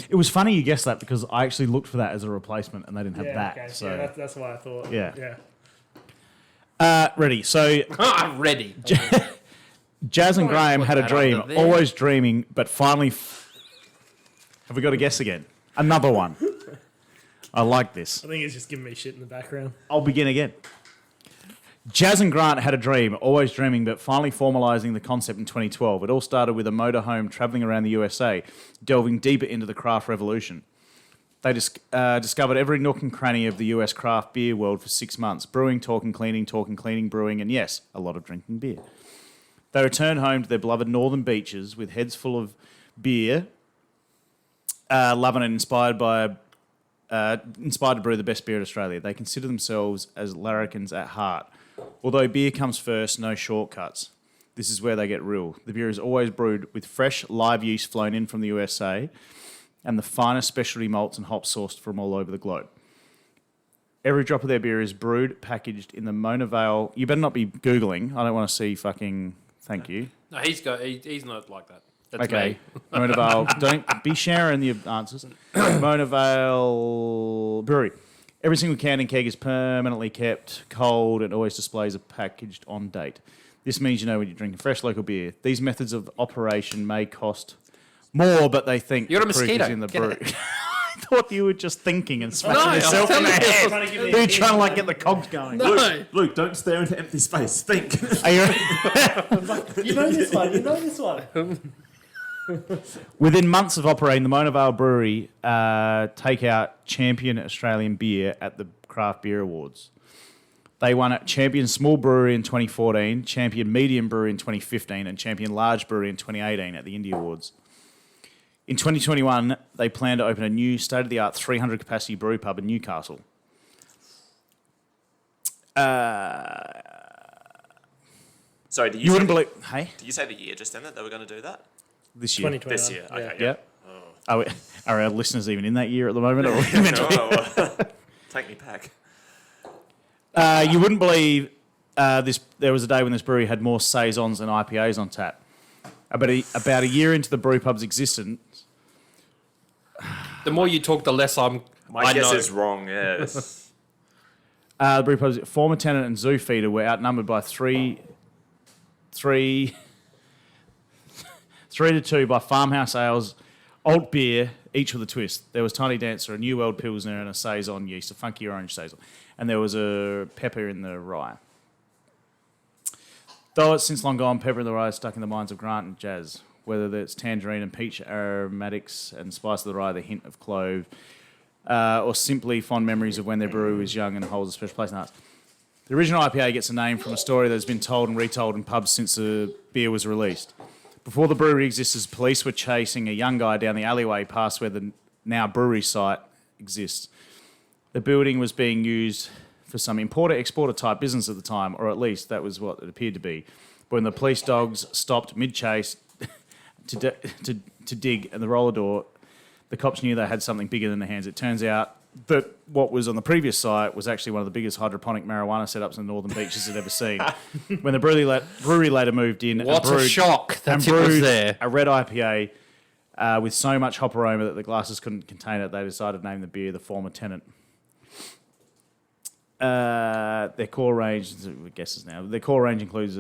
It was funny you guessed that because I actually looked for that as a replacement and they didn't have Yeah, that. okay. So Yeah, that's why I thought. Yeah. Yeah. ready. So I'm ready. Jazz and Probably Graham put had a that dream, under there. always dreaming, but finally. Have we got to guess again? Another one. I like this. I think it's just giving me shit in the background. I'll begin again. Jazz and Grant had a dream, always dreaming, but finally formalising the concept in 2012. It all started with a motorhome travelling around the USA, delving deeper into the craft revolution. They discovered every nook and cranny of the US craft beer world for 6 months, brewing, talking, cleaning, brewing, and yes, a lot of drinking beer. They returned home to their beloved northern beaches with heads full of beer, loving and inspired to brew the best beer in Australia. They consider themselves as larrikins at heart. Although beer comes first, no shortcuts. This is where they get real. The beer is always brewed with fresh live yeast flown in from the USA and the finest specialty malts and hops sourced from all over the globe. Every drop of their beer is brewed, packaged in the Mona Vale. You better not be Googling. I don't want to see fucking... Thank you. No, he's not like that. That's Okay. me. Mona Vale. Don't be sharing the answers. Mona Vale Brewery. Every single can and keg is permanently kept cold and always displays a packaged on date. This means you know when you're drinking fresh local beer. These methods of operation may cost more, but they think You're a the proof mosquito. is in the Get brew. it. I thought you were just thinking and smashing No, yourself I'm in the telling you. head. Trying to give me You're a trying to hint. like get the cogs going. No. Luke, don't stare into empty space. Think. Are you You know this one. You know this one. Within months of operating, the Mona Vale Brewery take out Champion Australian Beer at the Craft Beer Awards. They won at Champion Small Brewery in 2014, Champion Medium Brewery in 2015, and Champion Large Brewery in 2018 at the Indie Awards. In 2021, they plan to open a new state-of-the-art 300-capacity brew pub in Newcastle. Sorry, did You wouldn't believe... Hey? Did you say the year just then that they were going to do that? This year. 2021. This year. Okay. Yeah. Are our listeners even in that year at the moment? Or Take me back. You wouldn't believe this. There was a day when this brewery had more saisons than IPAs on tap. About a year into the brew pub's existence, The more you talk, the less I My guess know. is wrong. Yes. the brew pub's former tenant and zoo feeder were outnumbered by three to two by farmhouse ales, alt beer, each with a twist. There was Tiny Dancer, a New World Pilsner, and a saison yeast, a funky orange saison, and there was a pepper in the rye. Though it's since long gone, pepper in the rye is stuck in the minds of Grant and Jazz. Whether it's tangerine and peach aromatics and spice of the rye, the hint of clove, or simply fond memories of when their brew was young and holds a special place in hearts. The original IPA gets a name from a story that has been told and retold in pubs since the beer was released. Before the brewery existed, police were chasing a young guy down the alleyway past where the now brewery site exists. The building was being used for some importer-exporter type business at the time, or at least that was what it appeared to be. But when the police dogs stopped mid-chase to dig at the roller door, the cops knew they had something bigger than their hands. It turns out that what was on the previous site was actually one of the biggest hydroponic marijuana setups in the Northern Beaches had ever seen. When the brewery later moved in What and brewed, a shock that and it was brewed there. a red IPA with so much hop aroma that the glasses couldn't contain it, they decided to name the beer the former tenant. Their core range, guesses now. Their core range includes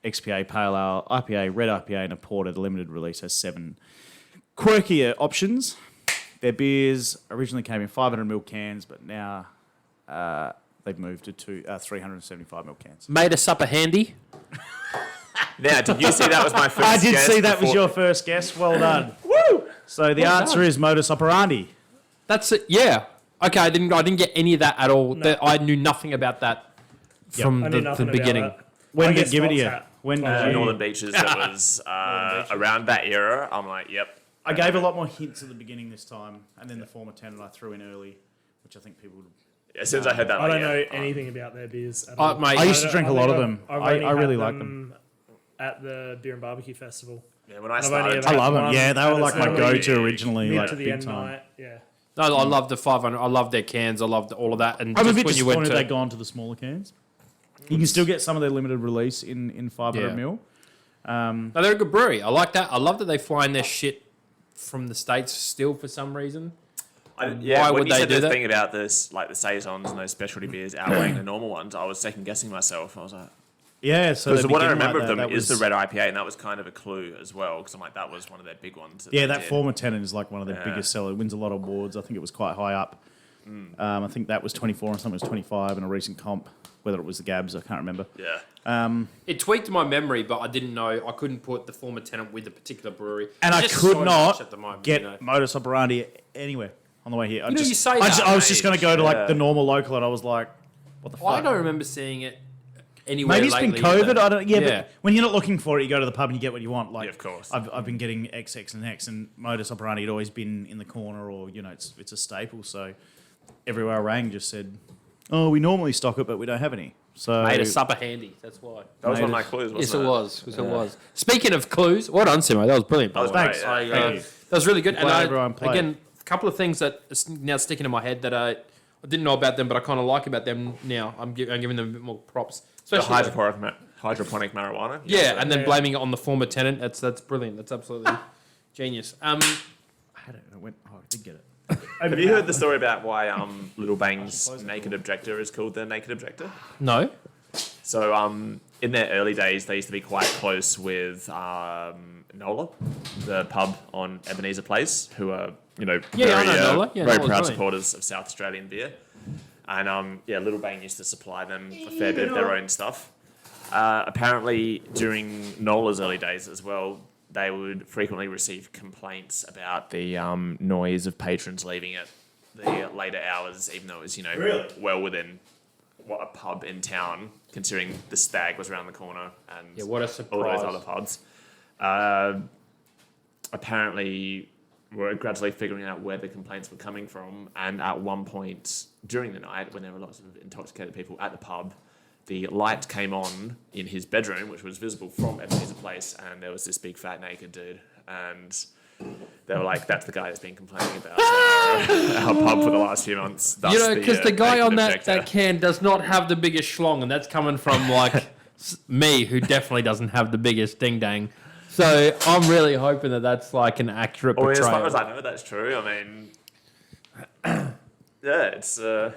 XPA, Pale Ale, IPA, Red IPA, and a Porter. The limited release has 7 quirkier options. Their beers originally came in 500ml cans, but now they've moved to 375ml cans. Made a supper handy. Now, did you see that was my first I did guess see that was before- your first guess. Well done. Woo! So the answer is modus operandi. That's it. Yeah. Okay. I didn't get any of that at all. I knew nothing about that from I knew the nothing beginning. about that. When I did guess give it to Fox you? Hat. When did you? Northern Beaches. That was around that era. I'm like, yep. I gave a lot more hints at the beginning this time, and then the former tenant I threw in early, which I think people would. As soon as I heard that, I don't yeah, know oh. anything about their beers at all. Mate, I used to drink a lot of think them. I've I only really had like them. at the Beer and Barbecue Festival. Yeah, when I I've only started, ever I love had them. one, Yeah, they were and like it's my normally go-to originally, mid like to the big end time. night. Yeah. no, I love the 500. I love their cans. I loved all of that. And I'm a just bit when you went disappointed to, they've gone to the smaller cans. You can still get some of their limited release in 500ml. No, they're a good brewery. I like that. I love that they fly in their shit from the States still for some reason. yeah, Why when would you they said do the that? thing about this, like the saisons and those specialty beers outweighing the normal ones, I was second guessing myself. I was like, Yeah, so because they what I begin like remember of that. them That is the was- red IPA, and that was kind of a clue as well, because I'm like, that was one of their big ones. Yeah, they that did. former tenant is like one of their biggest sellers. It wins a lot of awards. I think it was quite high up. I think that was 24 and something was 25 in a recent comp. Whether it was the Gabs, I can't remember. Yeah. It tweaked my memory, but I didn't know. I couldn't put the former tenant with a particular brewery. And There's I just could so much not at the moment, get you know. modus operandi anywhere on the way here. You say I that, was just going to go to like yeah. the normal local, and I was like, "What the fuck?" I don't remember seeing it anywhere. Maybe it's been lately COVID. either. I don't. Yeah, but when you're not looking for it, you go to the pub and you get what you want. Like, Yeah, of course. I've been getting XX and X, and modus operandi had always been in the corner, or it's a staple. So everywhere I rang just said, "Oh, we normally stock it, but we don't have any." So Made a supper handy. That's why. That was Made one of my it- clues, wasn't Yes, it? it was. Yes, it was. Speaking of clues, well done, Simmo. That was brilliant. By That was the way. great, yeah. Thank you. That was really good. Glad everyone played. Again, a couple of things that are now sticking in my head that I didn't know about them, but I kind of like about them now. I'm giving them a bit more props. The Especially hydroponic marijuana. yeah, and then Yeah. blaming it on the former tenant. That's brilliant. That's absolutely genius. I had it. I did get it. Have you heard the story about why Little Bang's Naked Objector is called the Naked Objector? No. So in their early days, they used to be quite close with Nola, the pub on Ebenezer Place, who are Yeah, I know Nola. Yeah, very Nola's proud brilliant. supporters of South Australian beer. And Little Bang used to supply them a fair bit of their own stuff. Apparently, during Nola's early days as well, they would frequently receive complaints about the noise of patrons leaving at the later hours, even though it was well within what a pub in town, considering the Stag was around the corner and Yeah, what a all surprise. those other pubs. Apparently, we're gradually figuring out where the complaints were coming from, and at one point during the night, when there were lots of intoxicated people at the pub, the light came on in his bedroom, which was visible from Ebenezer Place, and there was this big fat naked dude, and they were like, "That's the guy that's been complaining about our pub for the last few months." Thus You know, because the guy Naked on that Objector. can does not have the biggest schlong, and that's coming from like me, who definitely doesn't have the biggest ding dang. So I'm really hoping that that's like an accurate Well, as portrayal. far as I know, that's true. I mean, yeah, it's a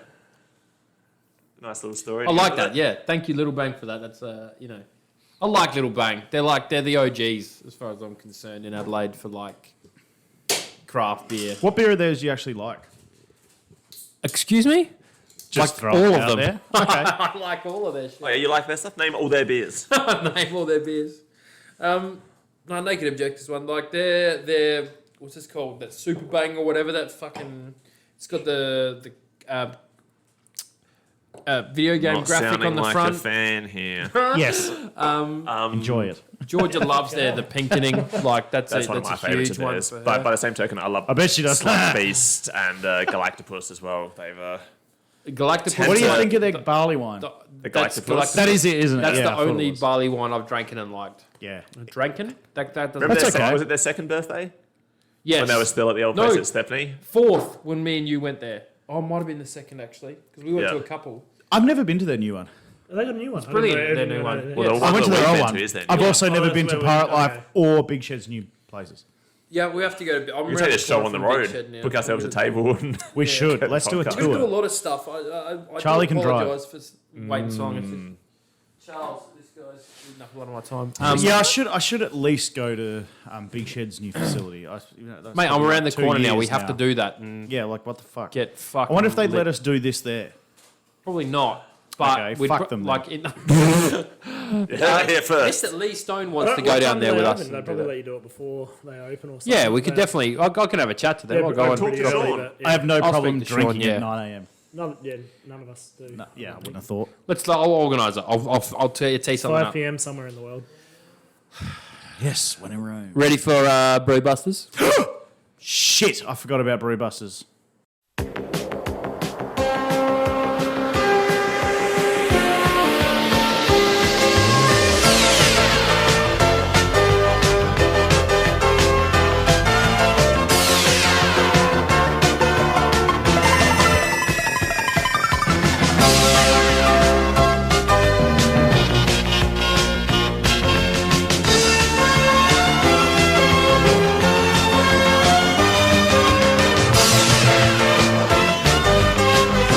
nice little story. I like that. Yeah, thank you, Little Bang, for that. That's I like Little Bang. They're the OGs as far as I'm concerned in Adelaide for like craft beer. What beer of theirs do you actually like? Excuse me? Just Like throw all it of out them. there. Okay. I like all of their shit. Oh, yeah, you like their stuff? Name all their beers. Name all their beers. No, Naked Objectors one. Like they're what's this called? That Super Bang or whatever. That fucking. It's got the video game Not graphic sounding on the like front. a fan here. Yes. Enjoy it. Georgia loves the pinkening. Like that's One of my a favourites huge of one theirs. for her. But by the same token, I love I bet she does. Slug Beast and Galactopus as well. They've Galactopus. What do you So- think of their barley wine? the That's Galactopus. That is it, isn't it? That's Yeah, I the thought it only was. barley wine I've drank and liked. Yeah. Dranken? That doesn't. Remember That's okay. was it their second birthday? Yes. When they were still at the old No. place at Stepney? Fourth when me and you went there. Oh, it might have been the second actually because we went Yeah. to a couple. I've never been to their new one. They got a new one. It's brilliant, their new one. Well, the Yeah. one I went to that their we've old been one. to is their I've new also Oh, never that's been to where we- Pirate Life okay. or Big Shed's new places. Yeah, we have to go to. I'm We around take a the show corner on the from Big road, Shed now. book ourselves a table, and We should. Let's do a podcast. We do a tour. lot of stuff. I Charlie do can drive. apologise for waiting so long. Charles, this guy's eating up a lot of my time. Yeah, I should at least go to Big Shed's new facility. That's Mate, I'm probably around the 2 corner now. years We have to do that and Yeah, like what the fuck? get fucking. I wonder if they'd lit. let us do this there. Probably not. But Okay, we'd fuck them then. like it. Here first. At least Stone wants to What go down time there do with they us. open? and They'd do probably that. let you do it before they open or something. Yeah, we could definitely. I can have a chat to them. I'll go and talk to drop Sean. it. I have no I'll problem speak to Sean, drinking yeah. at 9 a.m. None of us do. No, yeah, I wouldn't have thought. I'll organise it. I'll tell you something 5 up. p.m. somewhere in the world. Yes, when in Rome. Ready for BrewBusters? Shit, I forgot about BrewBusters.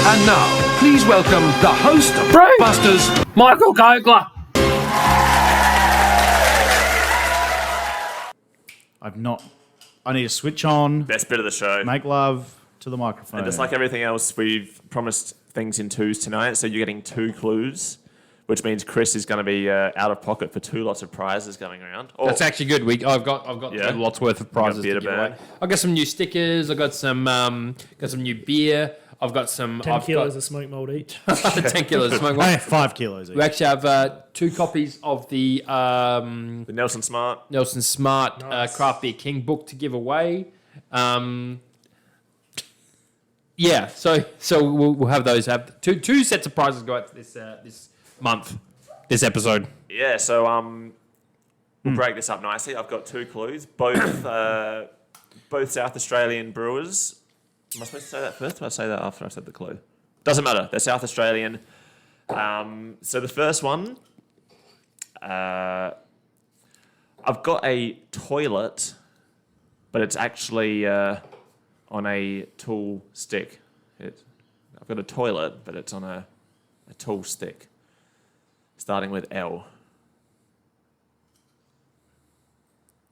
And now, please welcome the host of BrewBusters, Michael Kogler. I need to switch on, Best bit of the show. make love to the microphone. And just like everything else, we've promised things in twos tonight, so you're getting 2 clues, which means Chris is going to be out of pocket for 2 lots of prizes going around. Oh, That's actually good. I've got Yeah. lots worth of prizes beer to to give away. burn. I've got some new stickers. I've got some new beer. I've got some 10 kilos of smoke mold each. 10 kilos of smoke. I have 5 kilos each. We actually have 2 copies of the the Nelson Smart. Nelson Smart Nice. Craft Beer King book to give away. Yeah, so we'll have those. Have two sets of prizes go out this month, this episode. Yeah, so we'll break this up nicely. I've got 2 clues, both South Australian brewers. Am I supposed to say that first, or did I say that after I said the clue? Doesn't matter. They're South Australian. So the first one, I've got a toilet, but it's actually on a tool stick. I've got a toilet, but it's on a tool stick, starting with L.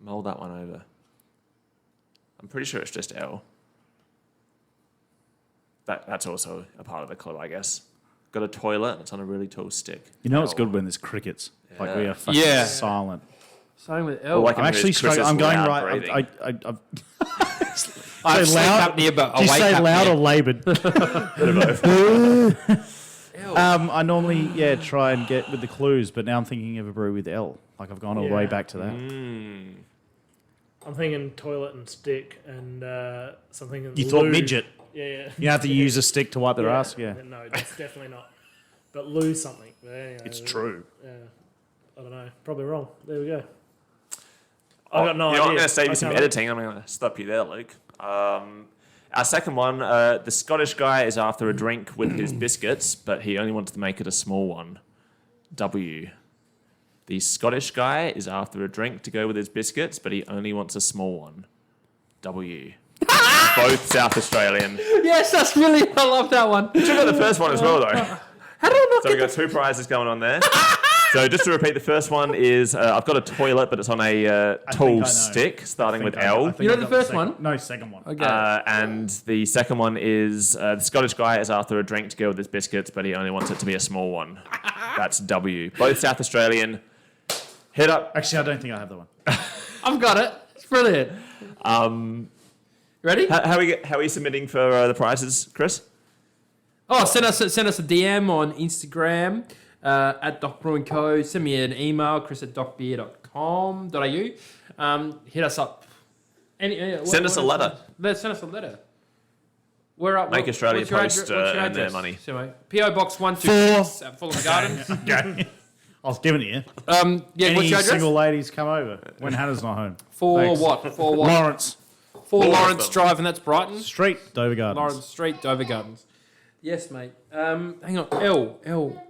Mull that one over. I'm pretty sure it's just L. That's also a part of the clue, I guess. Got a toilet, and it's on a really tall stick. You know it's L. good when there's crickets. Like we are fucking Yeah. silent. Same with Well, L. like I'm it is actually Chris's struggling. I'm going loud right. breathing. I have say sleep loud- apnea, but Do you awake say loud or apnea. laboured? I normally try and get with the clues, but now I'm thinking of a brew with L. Like I've gone all the way Yeah. back to that. I'm thinking toilet and stick and something. You thought midget. Yeah. You have to use a stick to wipe their ass. Yeah, No, that's definitely not. But lose something. But anyway, it's true. Yeah. I don't know. Probably wrong. There we go. I got no You know, idea. I'm going to save you I some can't- editing. I'm going to stop you there, Luke. Our second one, the Scottish guy is after a drink with his biscuits, but he only wants to make it a small one. W. The Scottish guy is after a drink to go with his biscuits, but he only wants a small one. W. Both South Australian. Yes, that's really. I love that one. You got the first one as well, though. How did I not So we've got 2 prizes going on there. So just to repeat, the first one is I've got a toilet, but it's on a I tall know. stick, starting with I L. think You know I the got first second- one? No, second one. Okay. And the second one is the Scottish guy is after a drink to go with his biscuits, but he only wants it to be a small one. That's W. Both South Australian. Hit up. Actually, I don't think I have the one. I've got it. It's brilliant. Ready? How are you submitting for the prizes, Chris? Oh, send us a DM on Instagram at Doc Brewing Co. Send me an email, chris@docbeer.com.au. Hit us up. Send us a letter. Send us a letter. We're up. Make Australia what's your post, what's your and their address? money. So, PO Box 126 at Fulham Gardens. Okay. I'll give it to you. Yeah, Any what's your address? single ladies come over when Hannah's not home. For Thanks. what? For what? Lawrence For Four of Lawrence them. Drive, and that's Brighton. Street, Dover Gardens. Lawrence Street, Dover Gardens. Yes, mate. Hang on. L.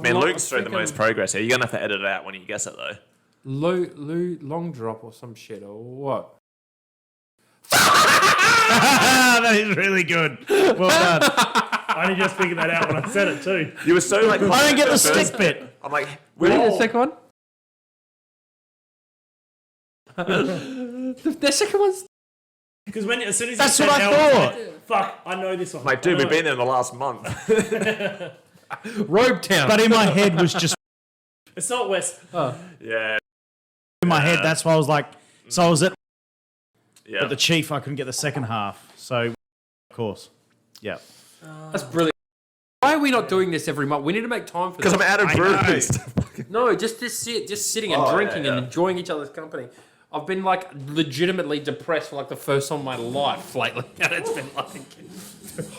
Man, Luke's showed the most progress here. You're going to have to edit it out when you guess it, though. Lou Long Drop or some shit or what? That is really good. Well done. I only just figured that out when I said it too. You were so like. I didn't get the stick bit. I'm like, We where need the second one. the second one's. Because as soon as That's you what said I L, thought. fuck, I know this one. Like, dude, I we've know been it. there in the last month. Robe Town. But in my head was just It's not West. Yeah. in my head. That's why I was like, so I was at Yeah. but the Chief. I couldn't get the second half. So, of course, yeah. That's brilliant. Why are we not doing this every month? We need to make time for Because this. I'm out of breweries. No, just sitting and drinking and enjoying each other's company. I've been like legitimately depressed for like the first time in my life lately, and it's been like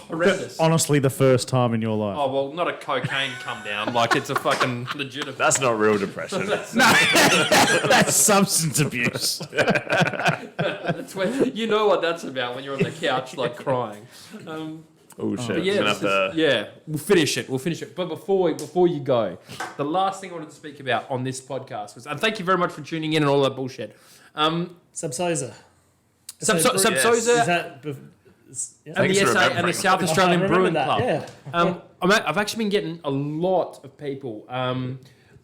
horrendous. Honestly, the first time in your life. Oh well, not a cocaine come down. Like it's a fucking legitimate. That's not real depression. That's substance abuse. That's when you know what that's about when you're on the couch like crying. Oh shit. But yeah, We're gonna have to- yeah, we'll finish it. But before you go, the last thing I wanted to speak about on this podcast was, and thank you very much for tuning in and all that bullshit. Subsosa. Subsosa Is that... Yeah. and Thanks the for SA and the remembering. South I Australian remember Brewing that, Club. yeah. I've actually been getting a lot of people,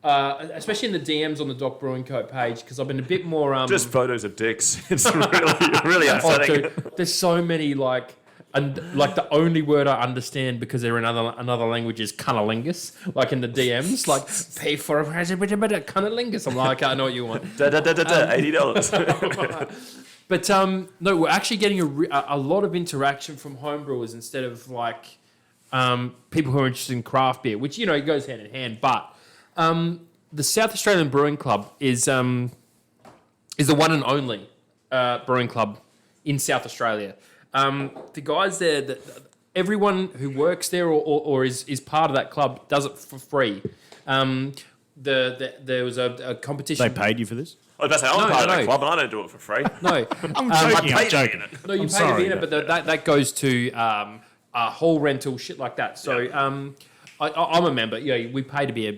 especially in the DMs on the Doc Brewing Co. page, because I've been a bit more... Just photos of dicks. It's really Oh, upsetting. dude, there's so many and like the only word I understand because they're in another language is cunnilingus. Like in the DMs, like pay for a cunnilingus. I'm like, I know what you want. $80. But no, we're actually getting a lot of interaction from homebrewers instead of like people who are interested in craft beer, which it goes hand in hand. But the South Australian Brewing Club is the one and only brewing club in South Australia. The guys there, everyone who works there or is part of that club does it for free. There was a competition. They paid you for this? I was about to say, I'm part of no. the club and I don't do it for free. No, I'm joking. no, you pay to sorry, be in it, but that goes to hall rental, shit like that. So I'm a member. Yeah, we pay to be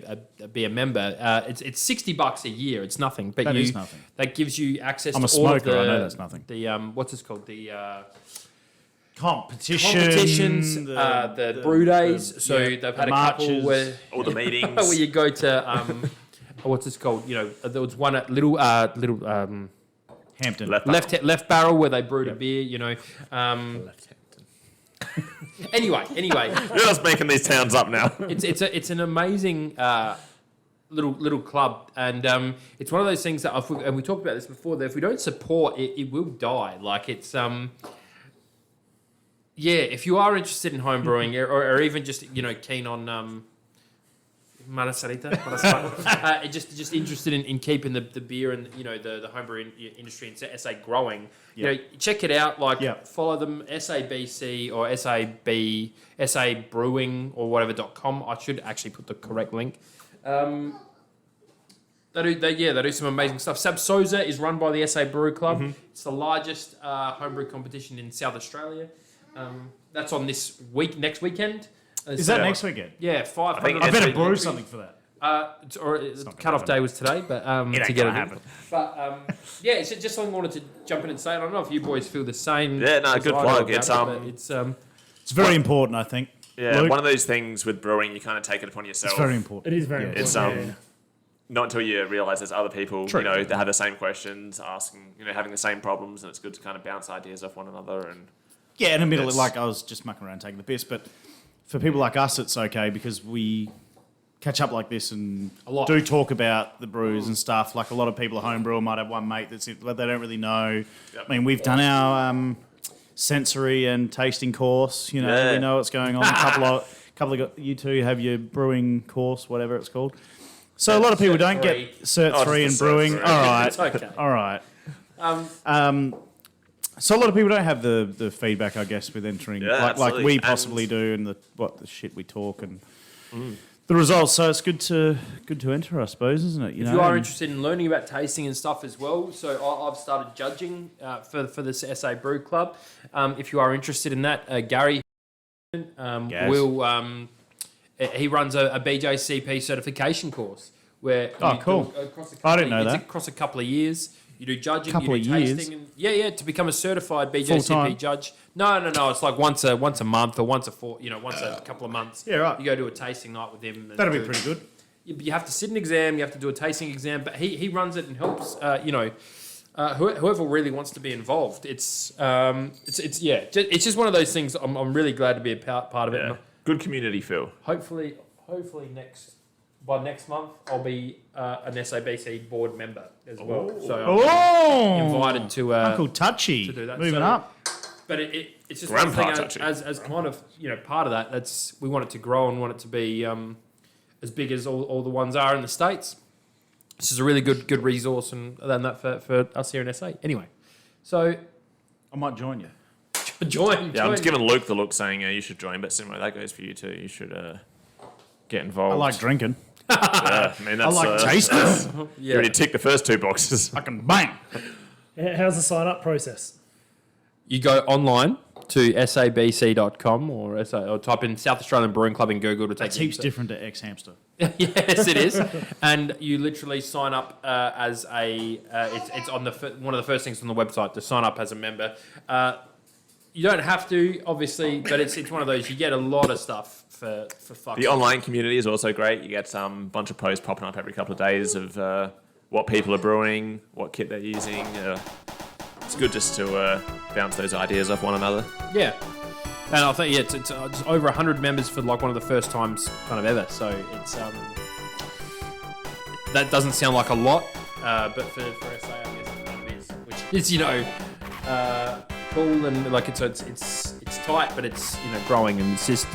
a member. It's $60 a year. It's nothing, but That is nothing. That gives you access I'm to a all of smoker, the I know that's nothing. The what's this called the Competitions, the brew days. So they've had a couple marches. where All the meetings. where you go to what's this called? There was one at little Hampton. left barrel where they brewed a beer. Anyway, You're just making these towns up now. it's an amazing little club, and it's one of those things that and we talked about this before. That if we don't support it, it will die. Like it's if you are interested in home brewing or even just keen on Manasarita, just interested in keeping the beer and the homebrew industry in SA growing. Check it out. Follow them, SABC or SA Brewing or whatever.com. I should actually put the correct link. They do some amazing stuff. Subsosa is run by the SA Brew Club. Mm-hmm. It's the largest homebrew competition in South Australia. That's on next weekend. Is that next weekend? Yeah, 500. I better brew something for that. The cut-off day was today, but to get it happen. But it's just something I wanted to jump in and say. I don't know if you boys feel the same. Yeah, no, good plug. It's very important, I think. Yeah, Luke? one of those things with brewing, you kind of take it upon yourself. It's very important. It is very important. It's not until you realise there's other people, True. that have the same questions, asking, having the same problems, and it's good to kind of bounce ideas off one another. And Yeah, in the middle, like I was just mucking around taking the piss, but for people like us, it's okay because we catch up like this and do talk about the brews and stuff. Like a lot of people at home brewer might have one mate but they don't really know. Yep. I mean, we've done our sensory and tasting course. We know what's going on. A couple of you two have your brewing course, whatever it's called. So a lot of people don't get Cert 3 in brewing. Cert 3. All right. It's okay. All right. So a lot of people don't have the feedback, I guess, with entering like absolutely. we possibly do, and the shit we talk and the results. So it's good to enter, I suppose, isn't it? If you are interested in learning about tasting and stuff as well, so I've started judging for this SA Brew Club. If you are interested in that, Gary will. He runs a BJCP certification course where cool. I didn't know that. across a couple of years. You do judging, Couple you do of years. tasting. And, yeah, to become a certified BJCP Full-time? judge. No. It's like once a month or once a couple of months. Yeah, right. You go do a tasting night with him. And That'll be pretty good. You have to sit an exam. You have to do a tasting exam. But he runs it and helps. Whoever really wants to be involved. It's just one of those things. I'm really glad to be a part of it. Yeah. And Good community feel. hopefully by next month I'll be an SABC board member as well. So I'm invited to Uncle Touchy. to do that. Moving So- up. But it's just Grandpa one thing touchy. as kind of part of that. We want it to grow and want it to be as big as all the ones are in the States. This is a really good resource and that for us here in SA. Anyway, so I might join you. join. Yeah, I'm just giving Luke the look saying you should join, but Simmo, that goes for you too. You should get involved. I like drinking. Yeah, I mean, that's, like tasting. You already ticked the first 2 boxes. I can bang. How's the sign up process? You go online to sabc.com or type in South Australian Brewing Club in Google to take It's you heaps different to ex-hamster. Yes, it is. And you literally sign up as a. It's on one of the first things on the website to sign up as a member. You don't have to, obviously, but it's one of those. You get a lot of stuff for fuck. The online community is also great. You get a bunch of posts popping up every couple of days of what people are brewing, what kit they're using. It's good just to bounce those ideas off one another. Yeah. And I think it's over 100 members for like one of the first times kind of ever. So it's that doesn't sound like a lot, but for SA, I guess it is, which is cool and like it's tight, but it's growing and it's just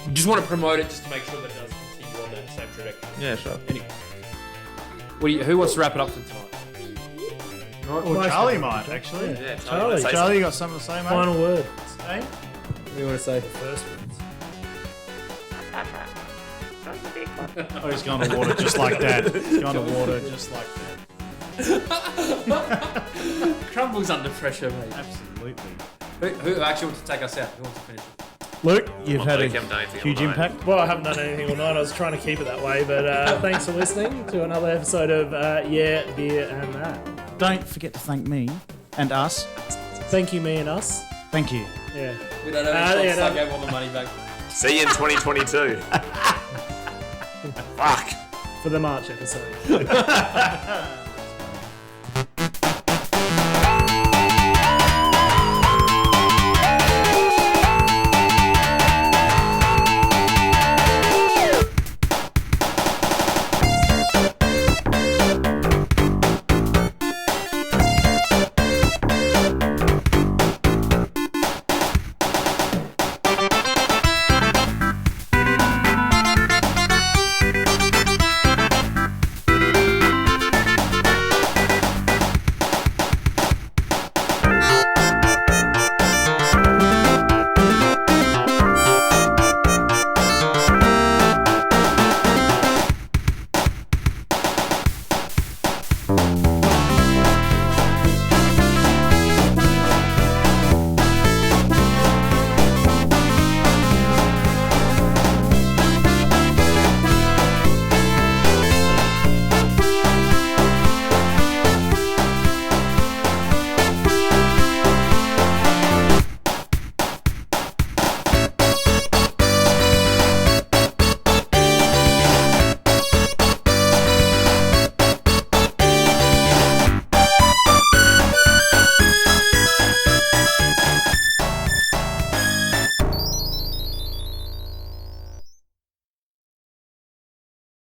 you just want to promote it just to make sure that it does continue on that same trajectory. Yeah, sure. Anyway, who wants to wrap it up for tonight? Or Charlie might, actually. Yeah, Charlie. Charlie, you got something to say, mate? Final word. Hey? What do you want to say? First words. Oh, he's gone to water just like that. He's gone to water just like that. Crumbles under pressure, mate. Absolutely. Who actually wants to take us out? Who wants to finish it? Luke, you've had Luke, a haven't done anything huge all night. impact. Well, I haven't done anything all night. I was trying to keep it that way, but thanks for listening to another episode of Yeah, Beer and That. Don't forget to thank me and us. Thank you, me and us. Thank you. Yeah. We don't have any yeah, shots, so no. I gave all the money back. See you in 2022. Fuck. For the March episode.